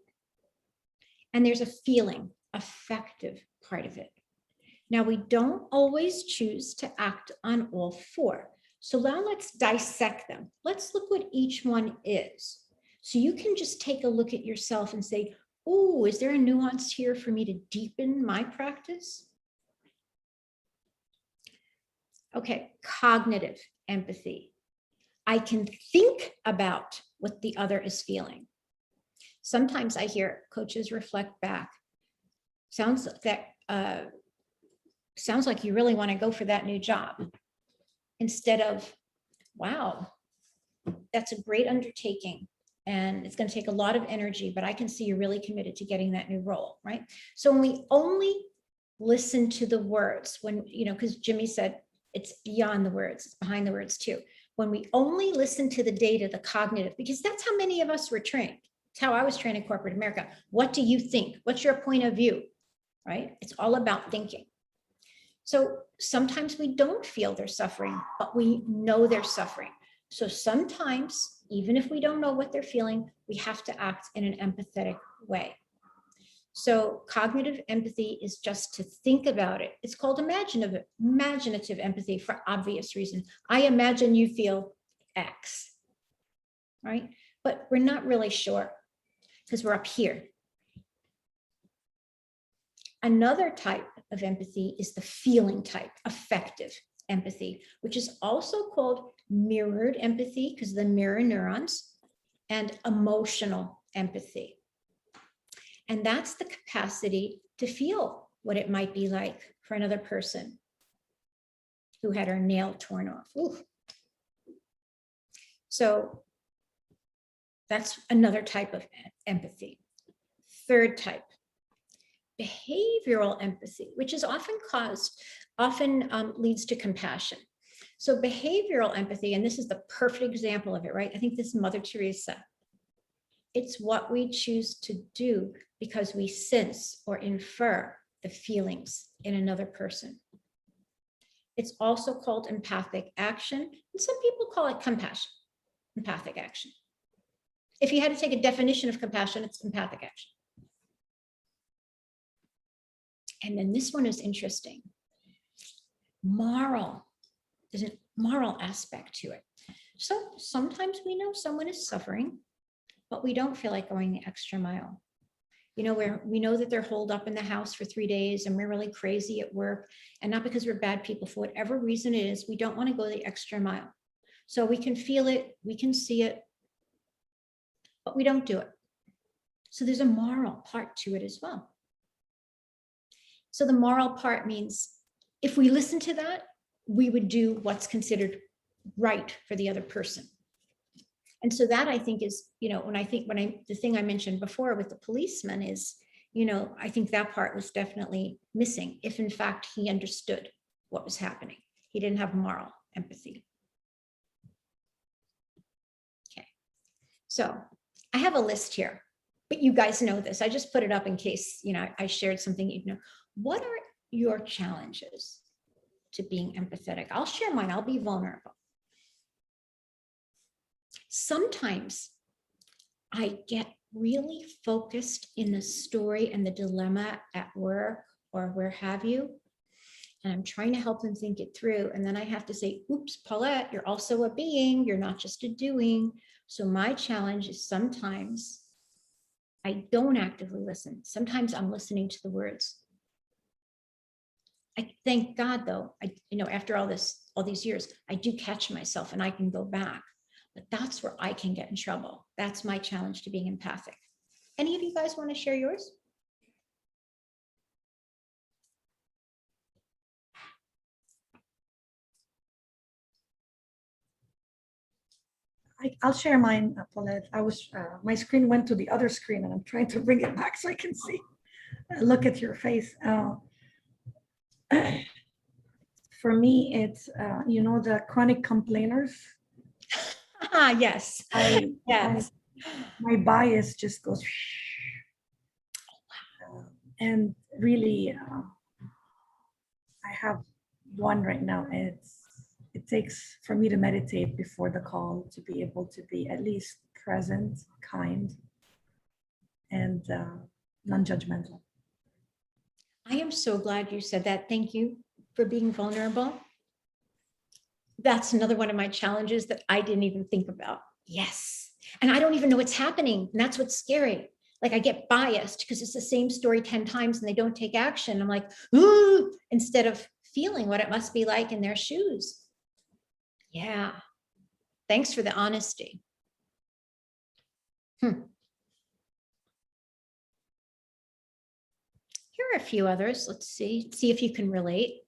B: And there's a feeling, affective part of it. Now, we don't always choose to act on all 4. So now let's dissect them. Let's look what each one is. So you can just take a look at yourself and say, oh, is there a nuance here for me to deepen my practice? Okay, cognitive empathy. I can think about what the other is feeling. Sometimes I hear coaches reflect back. Sounds like you really want to go for that new job. Instead of, wow, that's a great undertaking and it's going to take a lot of energy, but I can see you're really committed to getting that new role, right? So when we only listen to the words, when, you know, because Jimmy said it's beyond the words, it's behind the words too. When we only listen to the data, the cognitive, because that's how many of us were trained. It's how I was trained in corporate America. What do you think? What's your point of view, right? It's all about thinking. So sometimes we don't feel they're suffering, but we know they're suffering. So sometimes, even if we don't know what they're feeling, we have to act in an empathetic way. So cognitive empathy is just to think about it. It's called imaginative empathy for obvious reasons. I imagine you feel X, right? But we're not really sure because we're up here. Another type of empathy is the feeling type, affective empathy, which is also called mirrored empathy because of the mirror neurons, and emotional empathy. And that's the capacity to feel what it might be like for another person who had her nail torn off. Ooh. So that's another type of empathy. Third type, behavioral empathy, which is often leads to compassion. So behavioral empathy, and this is the perfect example of it, right? I think this is Mother Teresa. It's what we choose to do because we sense or infer the feelings in another person. It's also called empathic action, and some people call it compassion, empathic action. If you had to take a definition of compassion, it's empathic action. And then this one is interesting. Moral. There's a moral aspect to it. So sometimes we know someone is suffering, but we don't feel like going the extra mile. You know, where we know that they're holed up in the house for 3 days and we're really crazy at work, and not because we're bad people, for whatever reason it is, we don't want to go the extra mile. So we can feel it, we can see it, but we don't do it. So there's a moral part to it as well. So the moral part means if we listen to that, we would do what's considered right for the other person. And so that I think is, you know, the thing I mentioned before with the policeman is, you know, I think that part was definitely missing if in fact he understood what was happening. He didn't have moral empathy. Okay, so I have a list here, but you guys know this. I just put it up in case, you know, I shared something, you know. What are your challenges? to being empathetic. I'll share mine. I'll be vulnerable. Sometimes I get really focused in the story and the dilemma at work or where have you, and I'm trying to help them think it through. And then I have to say, oops, Paulette, you're also a being. You're not just a doing. So my challenge is sometimes I don't actively listen. Sometimes I'm listening to the words. I thank God though, after all these years, I do catch myself and I can go back, but that's where I can get in trouble. That's my challenge to being empathic. Any of you guys want to share yours?
F: I'll share mine, Paulette. My screen went to the other screen and I'm trying to bring it back so I can see. Look at your face. For me, it's, the chronic complainers.
B: Yes. Yes.
F: My bias just goes. And really, I have one right now. It takes for me to meditate before the call to be able to be at least present, kind, and non-judgmental.
B: I am so glad you said that. Thank you for being vulnerable. That's another one of my challenges that I didn't even think about. Yes. And I don't even know what's happening. And that's what's scary. Like I get biased because it's the same story 10 times and they don't take action. I'm like, ooh, instead of feeling what it must be like in their shoes. Yeah. Thanks for the honesty. Here are a few others. Let's see if you can relate.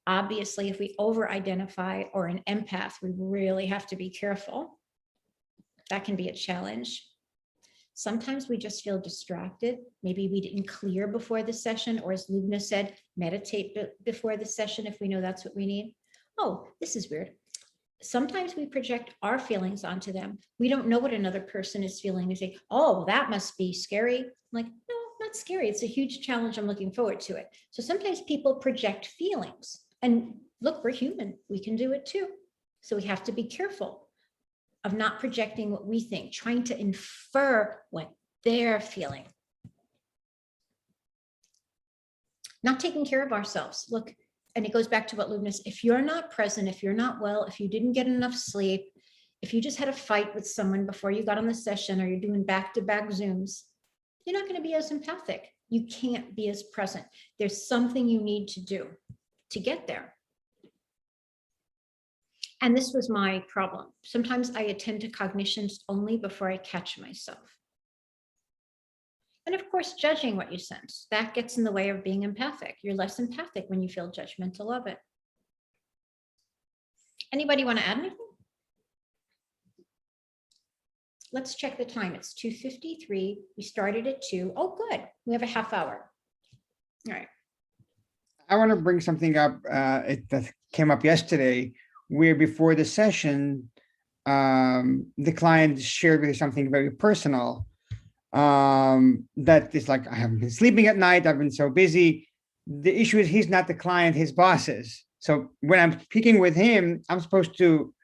B: Obviously, if we over-identify or an empath, we really have to be careful. That can be a challenge. Sometimes we just feel distracted. Maybe we didn't clear before the session, or as Lubna said, meditate before the session if we know that's what we need. Oh, this is weird. Sometimes we project our feelings onto them. We don't know what another person is feeling. We say, oh, that must be scary. I'm like, no, not scary. It's a huge challenge. I'm looking forward to it. So sometimes people project feelings. And look, we're human. We can do it too. So we have to be careful of not projecting what we think, trying to infer what they're feeling. Not taking care of ourselves. Look, and it goes back to what Lubna said, if you're not present, if you're not well, if you didn't get enough sleep, if you just had a fight with someone before you got on the session, or you're doing back-to-back Zooms, you're not going to be as empathic. You can't be as present. There's something you need to do to get there. And this was my problem. Sometimes I attend to cognitions only before I catch myself. And of course, judging what you sense, that gets in the way of being empathic. You're less empathic when you feel judgmental of it. Anybody want to add anything? Let's check the time. It's 2:53. We started at 2. Oh, good. We have a half hour. All right.
E: I want to bring something up that came up yesterday, where before the session, the client shared with me something very personal. That is like, I haven't been sleeping at night. I've been so busy. The issue is he's not the client, his boss is. So when I'm speaking with him, I'm supposed to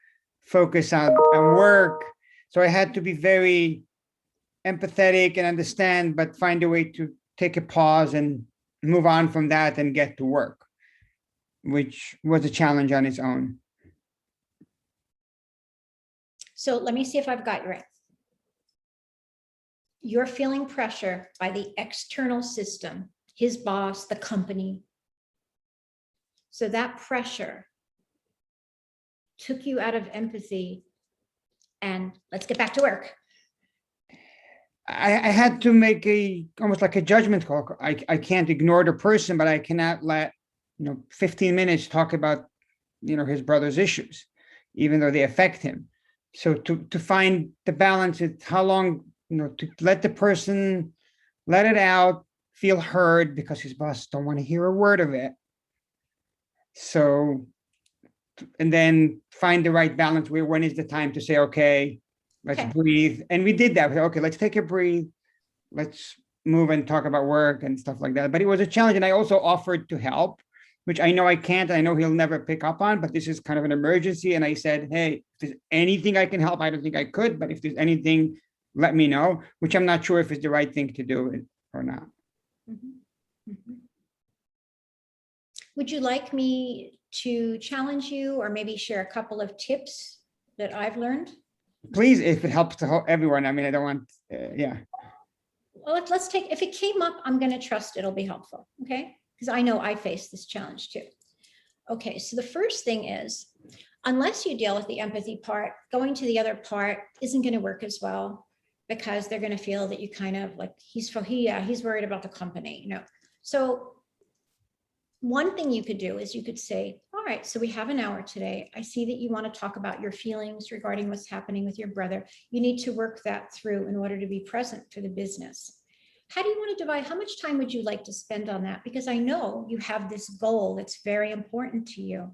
E: focus on work. So I had to be very empathetic and understand, but find a way to take a pause and move on from that and get to work, which was a challenge on its own.
B: So let me see if I've got you right. You're feeling pressure by the external system, his boss, the company. So that pressure took you out of empathy and let's get back to work.
E: I had to make almost like a judgment call. I can't ignore the person, but I cannot let 15 minutes talk about his brother's issues, even though they affect him. So to find the balance, it's how long to let the person let it out, feel heard, because his boss don't want to hear a word of it. So, and then find the right balance where when is the time to say, okay, let's breathe. And we did that. Okay, let's take a breathe. Let's move and talk about work and stuff like that. But it was a challenge. And I also offered to help. which I know I can't, I know he'll never pick up on, but this is kind of an emergency. And I said, hey, if there's anything I can help, I don't think I could, but if there's anything, let me know, which I'm not sure if it's the right thing to do or not.
B: Would you like me to challenge you or maybe share a couple of tips that I've learned?
E: Please, if it helps to help everyone. I mean, I don't want, yeah.
B: Well, let's take, if it came up, I'm going to trust it'll be helpful. Okay. Because I know I faced this challenge too. Okay. So the first thing is, unless you deal with the empathy part, going to the other part isn't going to work as well, because they're going to feel that you kind of like, he's worried about the company, you know. So one thing you could do is you could say, all right, so we have an hour today. I see that you want to talk about your feelings regarding what's happening with your brother. You need to work that through in order to be present for the business. How do you want to divide? How much time would you like to spend on that? Because I know you have this goal that's very important to you.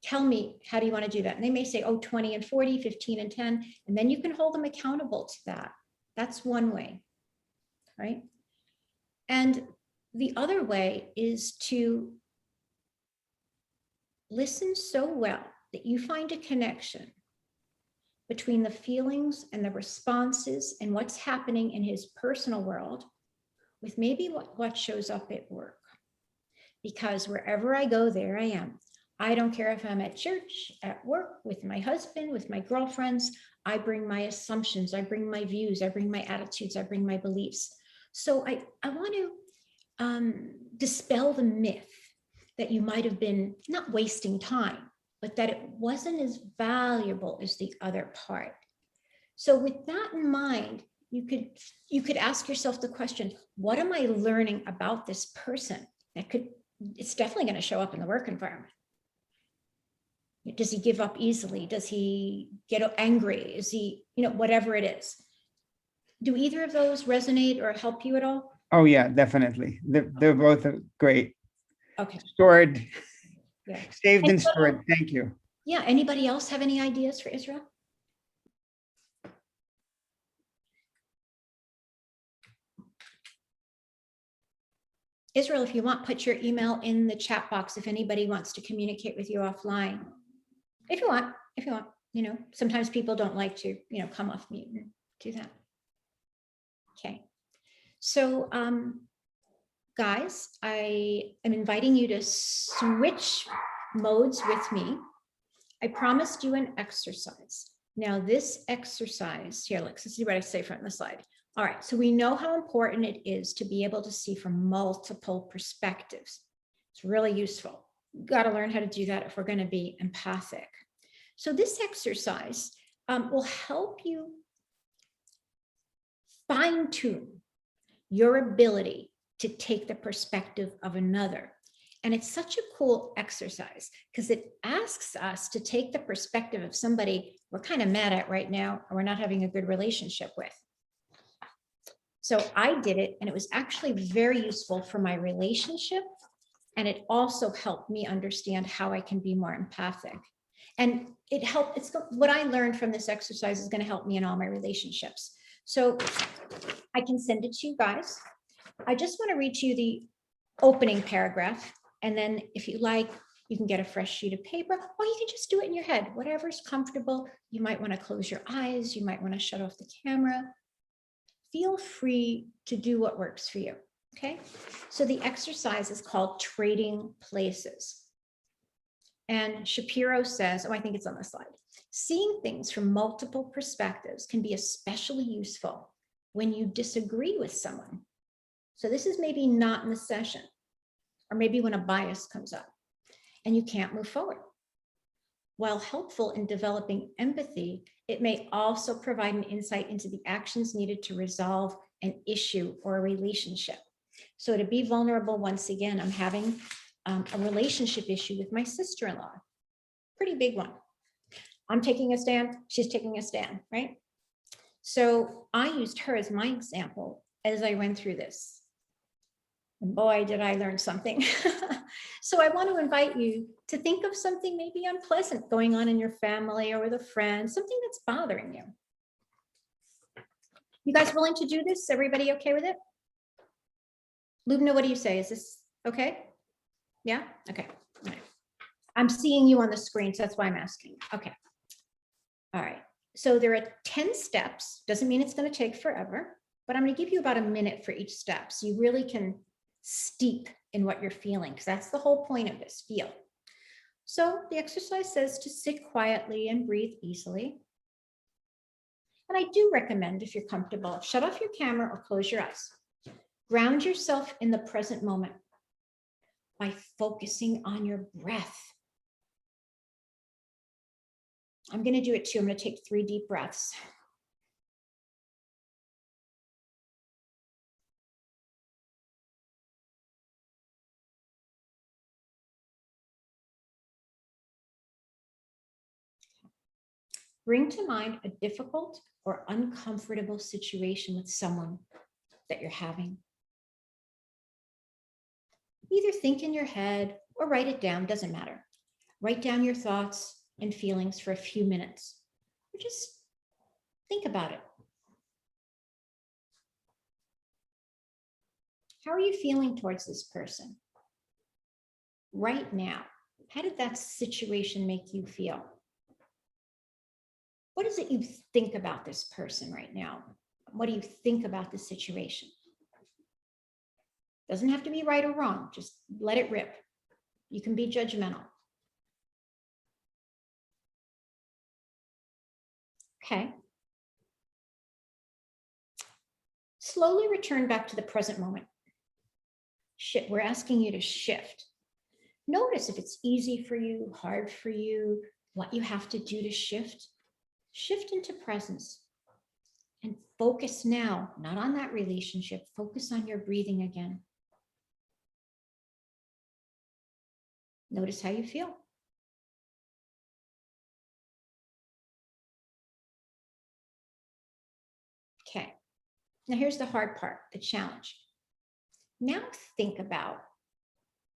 B: Tell me, how do you want to do that? And they may say, oh, 20 and 40, 15 and 10, and then you can hold them accountable to that. That's one way, right? And the other way is to listen so well that you find a connection between the feelings and the responses and what's happening in his personal world with maybe what shows up at work. Because wherever I go, there I am. I don't care if I'm at church, at work, with my husband, with my girlfriends. I bring my assumptions, I bring my views, I bring my attitudes, I bring my beliefs. So I want to dispel the myth that you might have been not wasting time, but that it wasn't as valuable as the other part. So with that in mind, you could ask yourself the question, what am I learning about this person that it's definitely going to show up in the work environment. Does he give up easily? Does he get angry? Is he, whatever it is. Do either of those resonate or help you at all?
E: Oh yeah, definitely. They're both great.
B: Okay.
E: Stored,
B: Yeah.
E: saved and stored. Thank you.
B: Yeah. Anybody else have any ideas for Israel? Israel, if you want, put your email in the chat box if anybody wants to communicate with you offline. If you want, sometimes people don't like to, come off mute and do that. Okay. So, guys, I am inviting you to switch modes with me. I promised you an exercise. Now this exercise here, let's see what I say from the slide. All right, so we know how important it is to be able to see from multiple perspectives. It's really useful. We've got to learn how to do that if we're going to be empathic. So this exercise will help you fine-tune your ability to take the perspective of another. And it's such a cool exercise because it asks us to take the perspective of somebody we're kind of mad at right now, or we're not having a good relationship with. So I did it, and it was actually very useful for my relationship. And it also helped me understand how I can be more empathic. And it helped, what I learned from this exercise is going to help me in all my relationships. So I can send it to you guys. I just want to read to you the opening paragraph. And then if you like, you can get a fresh sheet of paper, or you can just do it in your head, whatever's comfortable. You might want to close your eyes. You might want to shut off the camera. Feel free to do what works for you. Okay. So the exercise is called Trading Places. And Shapiro says, I think it's on the slide. Seeing things from multiple perspectives can be especially useful when you disagree with someone. So this is maybe not in the session, or maybe when a bias comes up and you can't move forward. While helpful in developing empathy, it may also provide an insight into the actions needed to resolve an issue or a relationship. So to be vulnerable, once again, I'm having a relationship issue with my sister-in-law, pretty big one. I'm taking a stand, she's taking a stand, right? So I used her as my example as I went through this. And boy, did I learn something. So I want to invite you to think of something maybe unpleasant going on in your family or with a friend, something that's bothering you. You guys willing to do this? Everybody okay with it? Lubna, what do you say? Is this okay? Yeah, okay. All right. I'm seeing you on the screen, so that's why I'm asking. Okay. All right. So there are 10 steps. Doesn't mean it's going to take forever, but I'm going to give you about a minute for each step. So you really can steep in what you're feeling, because that's the whole point of this, feel. So the exercise says to sit quietly and breathe easily. And I do recommend, if you're comfortable, shut off your camera or close your eyes. Ground yourself in the present moment by focusing on your breath. I'm going to do it too. I'm going to take 3 deep breaths. Bring to mind a difficult or uncomfortable situation with someone that you're having. Either think in your head or write it down, doesn't matter. Write down your thoughts and feelings for a few minutes. Or just think about it. How are you feeling towards this person right now? How did that situation make you feel? What is it you think about this person right now? What do you think about the situation? Doesn't have to be right or wrong. Just let it rip. You can be judgmental. Okay. Slowly return back to the present moment. We're asking you to shift. Notice if it's easy for you, hard for you, what you have to do to shift. Shift into presence and focus now, not on that relationship. Focus on your breathing again. Notice how you feel. Okay. Now here's the hard part, the challenge. Now think about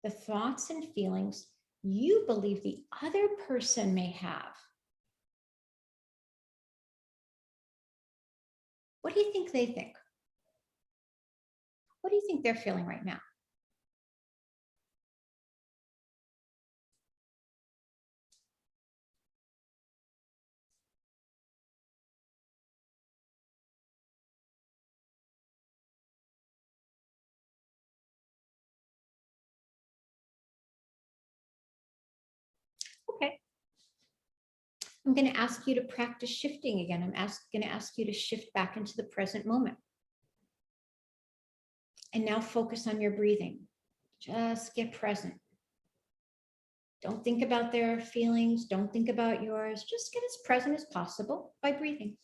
B: the thoughts and feelings you believe the other person may have. What do you think they think? What do you think they're feeling right now? Okay. I'm going to ask you to practice shifting again. I'm going to ask you to shift back into the present moment. And now focus on your breathing. Just get present. Don't think about their feelings. Don't think about yours. Just get as present as possible by breathing.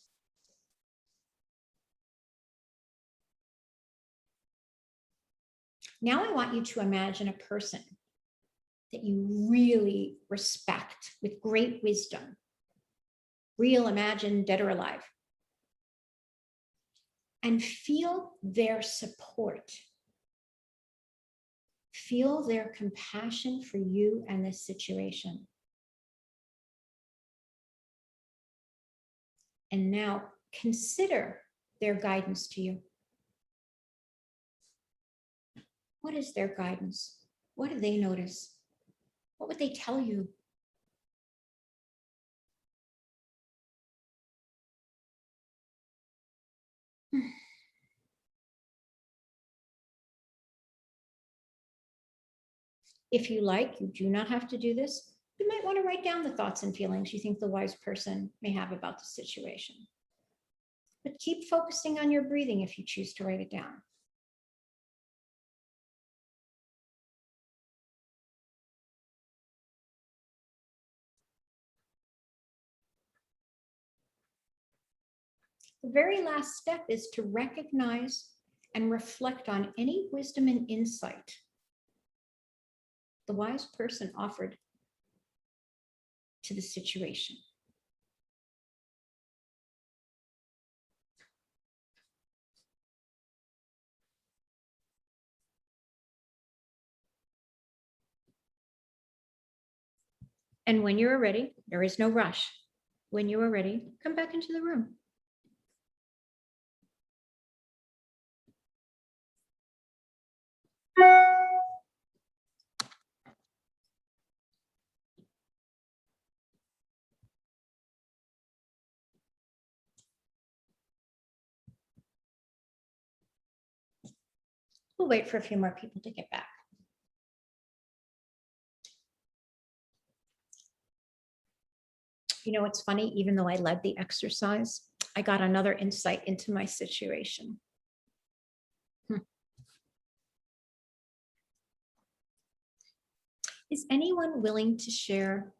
B: Now I want you to imagine a person that you really respect with great wisdom. Real, imagine, dead or alive. And feel their support. Feel their compassion for you and this situation. And now consider their guidance to you. What is their guidance? What do they notice? What would they tell you? If you like, you do not have to do this. You might want to write down the thoughts and feelings you think the wise person may have about the situation. But keep focusing on your breathing if you choose to write it down. The very last step is to recognize and reflect on any wisdom and insight the wise person offered to the situation. And when you are ready, there is no rush. When you are ready, come back into the room. We'll wait for a few more people to get back. You know, it's funny, even though I led the exercise, I got another insight into my situation. Is anyone willing to share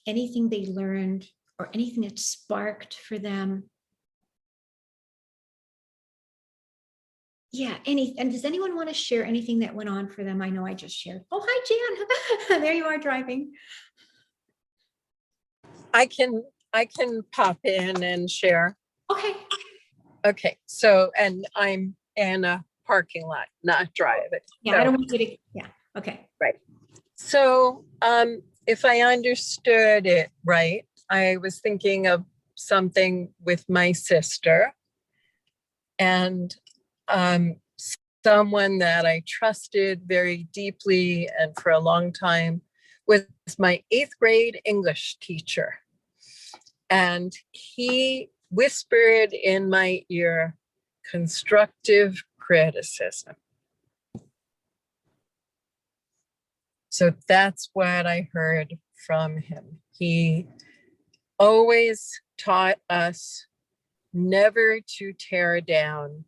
B: anything they learned or anything that sparked for them? Yeah, and does anyone want to share anything that went on for them? I know I just shared. Oh, hi, Jan. There you are driving.
D: I can pop in and share.
B: Okay.
D: Okay, so, and I'm in a parking lot, not driving.
B: Yeah,
D: So,
B: I don't want you to, yeah, okay.
D: right. So, if I understood it right, I was thinking of something with my sister and someone that I trusted very deeply and for a long time was my 8th grade English teacher. And he whispered in my ear, constructive criticism. So that's what I heard from him. He always taught us never to tear down,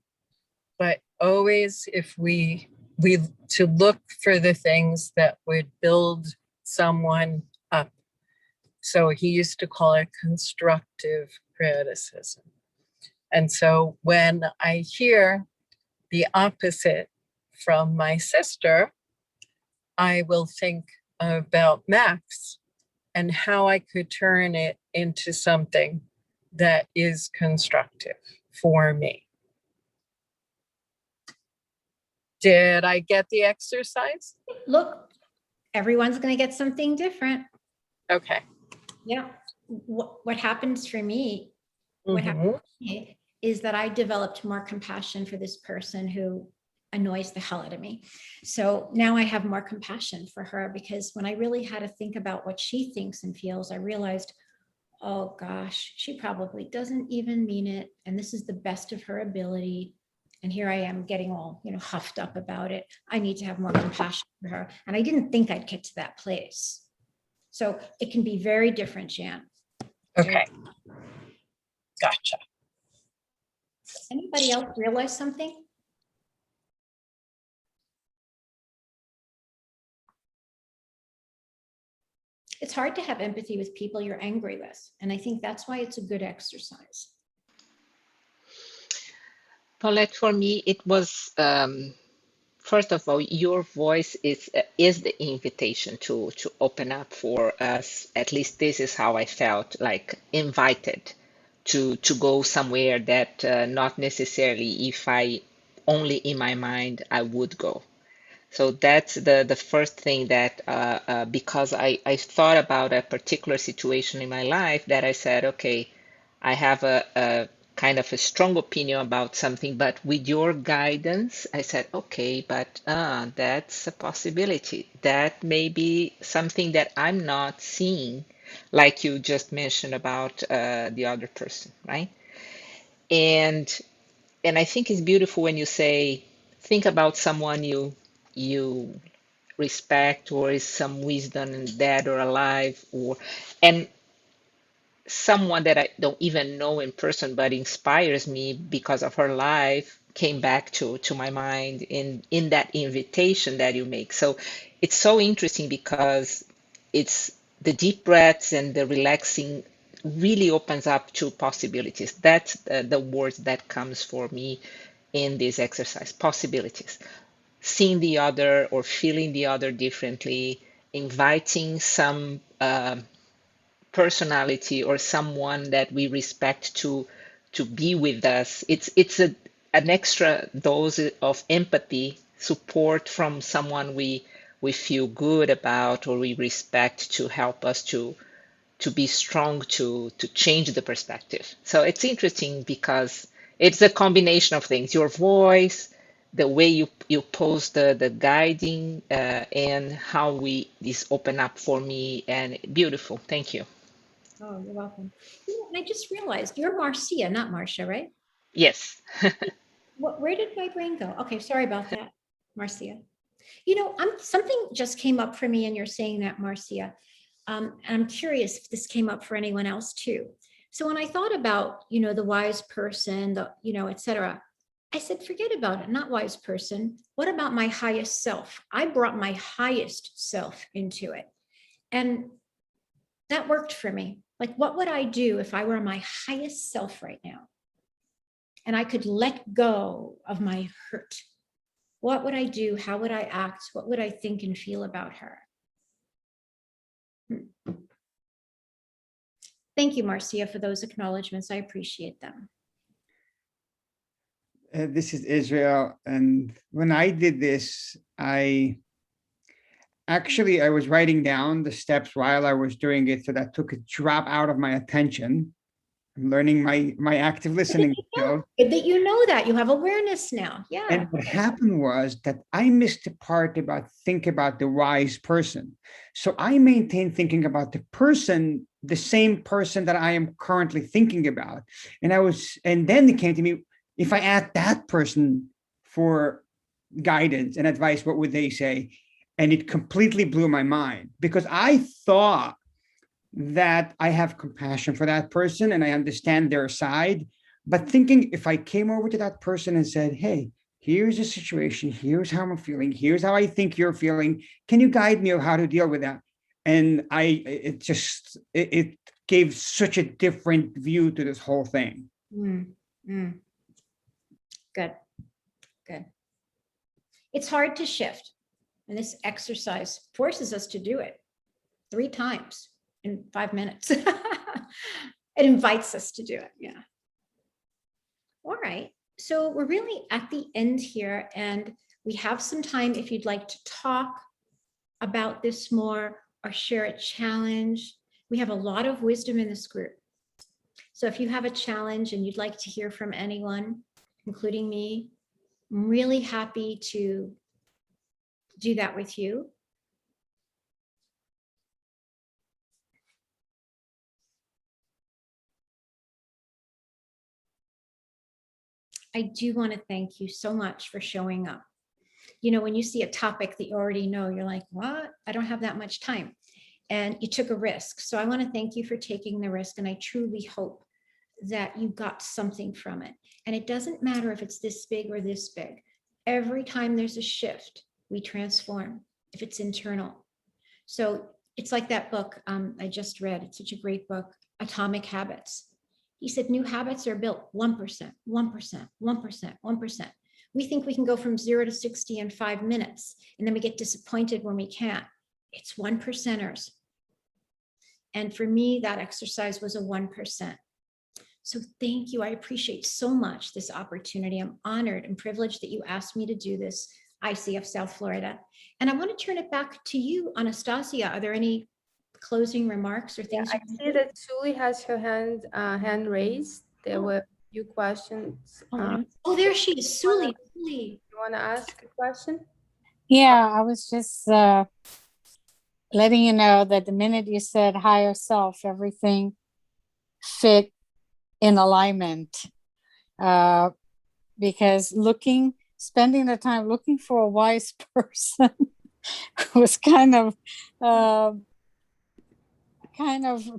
D: but always if we to look for the things that would build someone up. So he used to call it constructive criticism. And so when I hear the opposite from my sister, I will think about Max and how I could turn it into something that is constructive for me. Did I get the exercise?
B: Look, everyone's going to get something different.
D: Okay.
B: Yeah. What happens for me, what happened for me is that I developed more compassion for this person who annoys the hell out of me. So now I have more compassion for her, because when I really had to think about what she thinks and feels, I realized, oh gosh, she probably doesn't even mean it. And this is the best of her ability. And here I am getting all, huffed up about it. I need to have more compassion for her. And I didn't think I'd get to that place. So it can be very different, Jan.
D: Okay. Gotcha.
B: Anybody else realize something? It's hard to have empathy with people you're angry with. And I think that's why it's a good exercise.
G: Paulette, for me, it was first of all, your voice is the invitation to open up for us. At least this is how I felt, like invited to go somewhere that not necessarily if I only in my mind I would go. So that's the first thing that because I thought about a particular situation in my life that I said, okay, I have a kind of a strong opinion about something, but with your guidance, I said, okay, but that's a possibility. That may be something that I'm not seeing, like you just mentioned about the other person, right? And I think it's beautiful when you say, think about someone you respect, or is some wisdom dead or alive, and someone that I don't even know in person but inspires me because of her life came back to my mind in that invitation that you make. So it's so interesting because it's the deep breaths and the relaxing really opens up to possibilities. That's the words that comes for me in this exercise: possibilities. Seeing the other or feeling the other differently, inviting some personality or someone that we respect to be with us. It's an extra dose of empathy, support from someone we feel good about or we respect, to help us to be strong, to change the perspective. So it's interesting because it's a combination of things: your voice, the way you pose the guiding, and how this open up for me, and beautiful. Thank you.
B: Oh, you're welcome. And I just realized you're Marcia, not Marcia, right?
G: Yes.
B: Where did my brain go? Okay, sorry about that, Marcia. Something just came up for me, and you're saying that, Marcia. And I'm curious if this came up for anyone else too. So when I thought about, the wise person, et cetera, I said, forget about it, not wise person. What about my highest self? I brought my highest self into it. And that worked for me. Like, what would I do if I were my highest self right now? And I could let go of my hurt. What would I do? How would I act? What would I think and feel about her? Thank you, Marcia, for those acknowledgements. I appreciate them.
E: This is Israel. And when I did this, I was writing down the steps while I was doing it. So that took a drop out of my attention. I'm learning my active listening skills.
B: Good that you know that. You have awareness now. Yeah.
E: And what happened was that I missed the part about think about the wise person. So I maintained thinking about the person, the same person that I am currently thinking about. And then it came to me, if I ask that person for guidance and advice, what would they say? And it completely blew my mind, because I thought that I have compassion for that person and I understand their side. But thinking, if I came over to that person and said, hey, here's the situation, here's how I'm feeling, here's how I think you're feeling, can you guide me on how to deal with that? And it gave such a different view to this whole thing.
B: Good. It's hard to shift. And this exercise forces us to do it 3 times in 5 minutes. It invites us to do it. Yeah. All right. So we're really at the end here, and we have some time if you'd like to talk about this more or share a challenge. We have a lot of wisdom in this group. So if you have a challenge and you'd like to hear from anyone, including me, I'm really happy to do that with you. I do want to thank you so much for showing up. When you see a topic that you already know, you're like, what? I don't have that much time. And you took a risk. So I want to thank you for taking the risk. And I truly hope that you got something from it. And it doesn't matter if it's this big or this big. Every time there's a shift, we transform if it's internal. So it's like that book I just read. It's such a great book, Atomic Habits. He said new habits are built 1%, 1%, 1%, 1%. We think we can go from 0 to 60 in 5 minutes, and then we get disappointed when we can't. It's 1%ers. And for me, that exercise was a 1%. So thank you. I appreciate so much this opportunity. I'm honored and privileged that you asked me to do this, ICF South Florida. And I want to turn it back to you, Anastasia. Are there any closing remarks or things?
A: I see that Julie has her hand raised. There were a few questions.
B: There she is, Julie.
A: You want to ask a question?
I: Yeah, I was just letting you know that the minute you said higher self, everything fit in alignment. Because spending the time looking for a wise person was kind of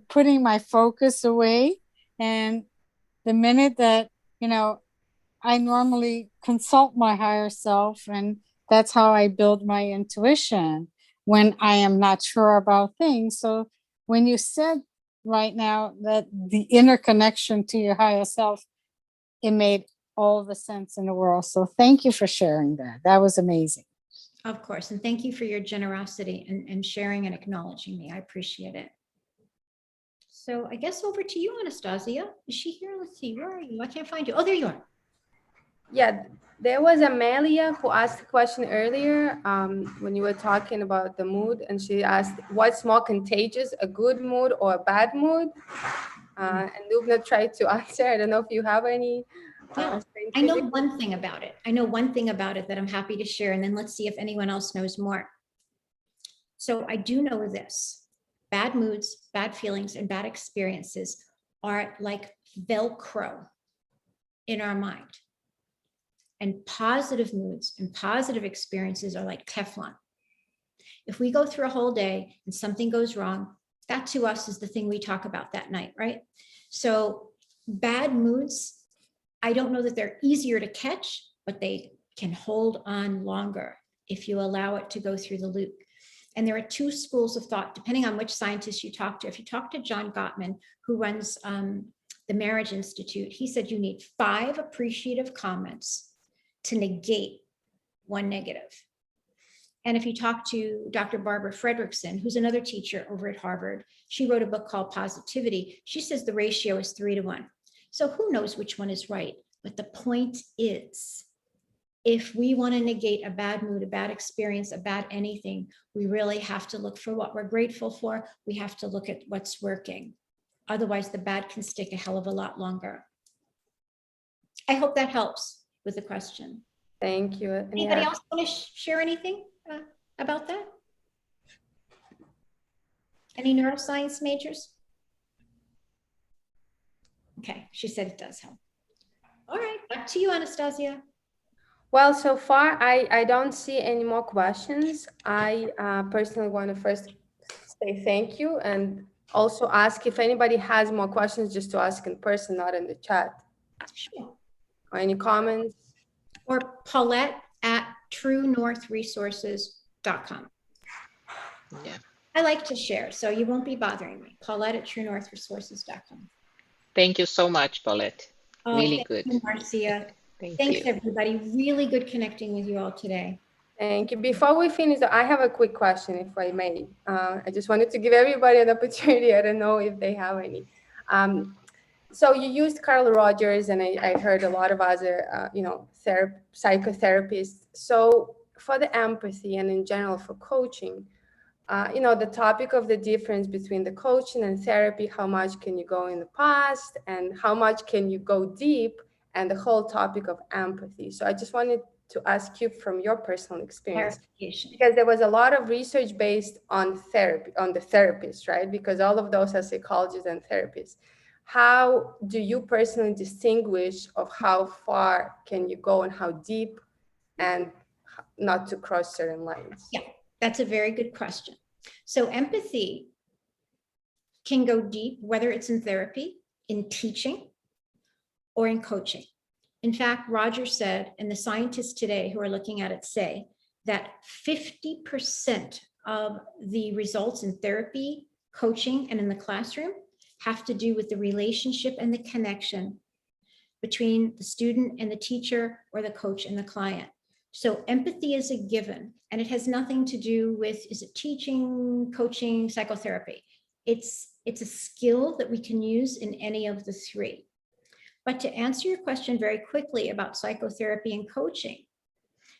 I: putting my focus away. And the minute that, I normally consult my higher self, and that's how I build my intuition when I am not sure about things. So when you said right now that the interconnection to your higher self, it made all the sense in the world. So thank you for sharing that. That was amazing.
B: Of course. And thank you for your generosity and sharing and acknowledging me. I appreciate it. So I guess over to you, Anastasia. Is she here? Let's see. Where are you? I can't find you. Oh, there you are.
A: Yeah, there was Amelia who asked a question earlier when you were talking about the mood, and she asked, what's more contagious, a good mood or a bad mood? And Lubna tried to answer. I don't know if you have any.
B: I know one thing about it. That I'm happy to share, and then let's see if anyone else knows more. So I do know this. Bad moods, bad feelings, and bad experiences are like Velcro. in our mind. And positive moods and positive experiences are like Teflon. If we go through a whole day and something goes wrong, that to us is the thing we talk about that night, right? So bad moods, I don't know that they're easier to catch, but they can hold on longer if you allow it to go through the loop. And there are two schools of thought, depending on which scientist you talk to. If you talk to John Gottman, who runs the Marriage Institute, he said you need 5 appreciative comments to negate 1 negative. And if you talk to Dr. Barbara Fredrickson, who's another teacher over at Harvard, she wrote a book called Positivity. She says the ratio is 3 to 1. So who knows which one is right? But the point is, if we want to negate a bad mood, a bad experience, a bad anything, we really have to look for what we're grateful for. We have to look at what's working. Otherwise, the bad can stick a hell of a lot longer. I hope that helps with the question.
A: Thank you.
B: Anybody else want to share anything about that? Any neuroscience majors? Okay, she said it does help. All right, back to you, Anastasia.
A: Well, so far, I don't see any more questions. I personally want to first say thank you and also ask if anybody has more questions, just to ask in person, not in the chat.
B: Sure.
A: Or any comments?
B: Or Paulette at truenorthresources.com.
G: Yeah.
B: I like to share, so you won't be bothering me. Paulette at truenorthresources.com.
G: Thank you so much, Paulette. Really good.
B: Thank you, Marcia.
G: Thanks,
B: everybody. Really good connecting with you all today.
A: Thank you. Before we finish, I have a quick question, if I may. I just wanted to give everybody an opportunity. I don't know if they have any. So you used Carl Rogers, and I heard a lot of other, psychotherapists. So for the empathy and in general for coaching, the topic of the difference between the coaching and therapy, how much can you go in the past and how much can you go deep, and the whole topic of empathy. So I just wanted to ask you from your personal experience, because there was a lot of research based on therapy, on the therapists, right? Because all of those are psychologists and therapists. How do you personally distinguish of how far can you go and how deep, and not to cross certain lines?
B: Yeah, that's a very good question. So empathy can go deep, whether it's in therapy, in teaching, or in coaching. In fact, Roger said, and the scientists today who are looking at it say, that 50% of the results in therapy, coaching, and in the classroom have to do with the relationship and the connection between the student and the teacher, or the coach and the client. So empathy is a given, and it has nothing to do with, is it teaching, coaching, psychotherapy? It's a skill that we can use in any of the 3. But to answer your question very quickly about psychotherapy and coaching,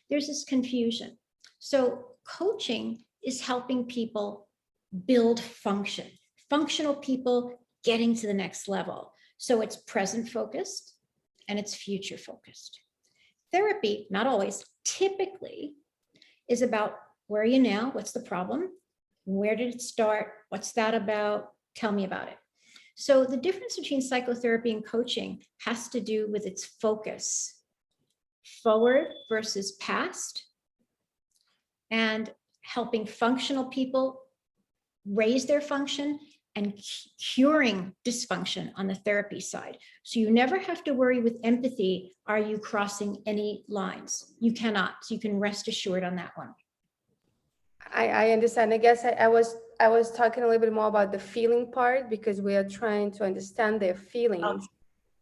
B: there's this confusion. So coaching is helping people build function, functional people getting to the next level. So it's present focused and it's future focused. Therapy, not always, typically is about where are you now? What's the problem? Where did it start? What's that about? Tell me about it. So the difference between psychotherapy and coaching has to do with its focus, forward versus past, and helping functional people raise their function and curing dysfunction on the therapy side. So you never have to worry with empathy, are you crossing any lines? You cannot, so you can rest assured on that one.
A: I understand. I guess I was talking a little bit more about the feeling part, because we are trying to understand their feelings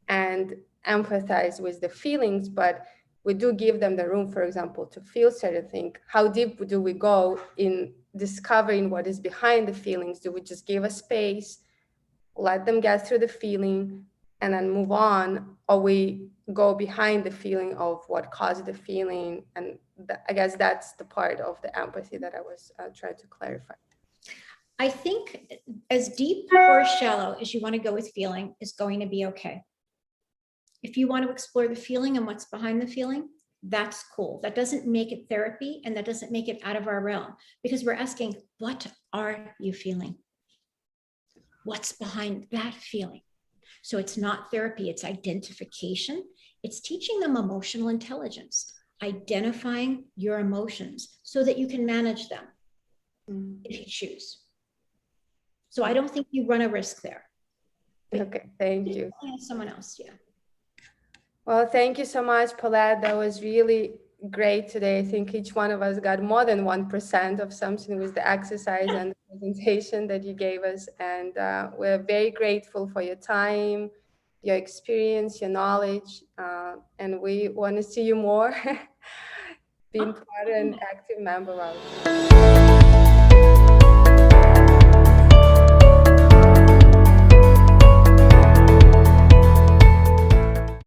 A: and empathize with the feelings, but we do give them the room, for example, to feel certain things. How deep do we go in discovering what is behind the feelings? Do we just give a space, let them get through the feeling, and then move on? Or we go behind the feeling of what caused the feeling? And I guess that's the part of the empathy that I was trying to clarify.
B: I think as deep or shallow as you want to go with feeling is going to be okay. If you want to explore the feeling and what's behind the feeling, that's cool. That doesn't make it therapy, and that doesn't make it out of our realm, because we're asking, what are you feeling? What's behind that feeling? So it's not therapy, it's identification. It's teaching them emotional intelligence, identifying your emotions so that you can manage them if you choose. So I don't think you run a risk there.
A: Okay, thank you.
B: Someone else, yeah.
A: Well, thank you so much, Paulette. That was really great today. I think each one of us got more than 1% of something with the exercise and the presentation that you gave us. And we're very grateful for your time, your experience, your knowledge. And we want to see you more being part and active member of our team.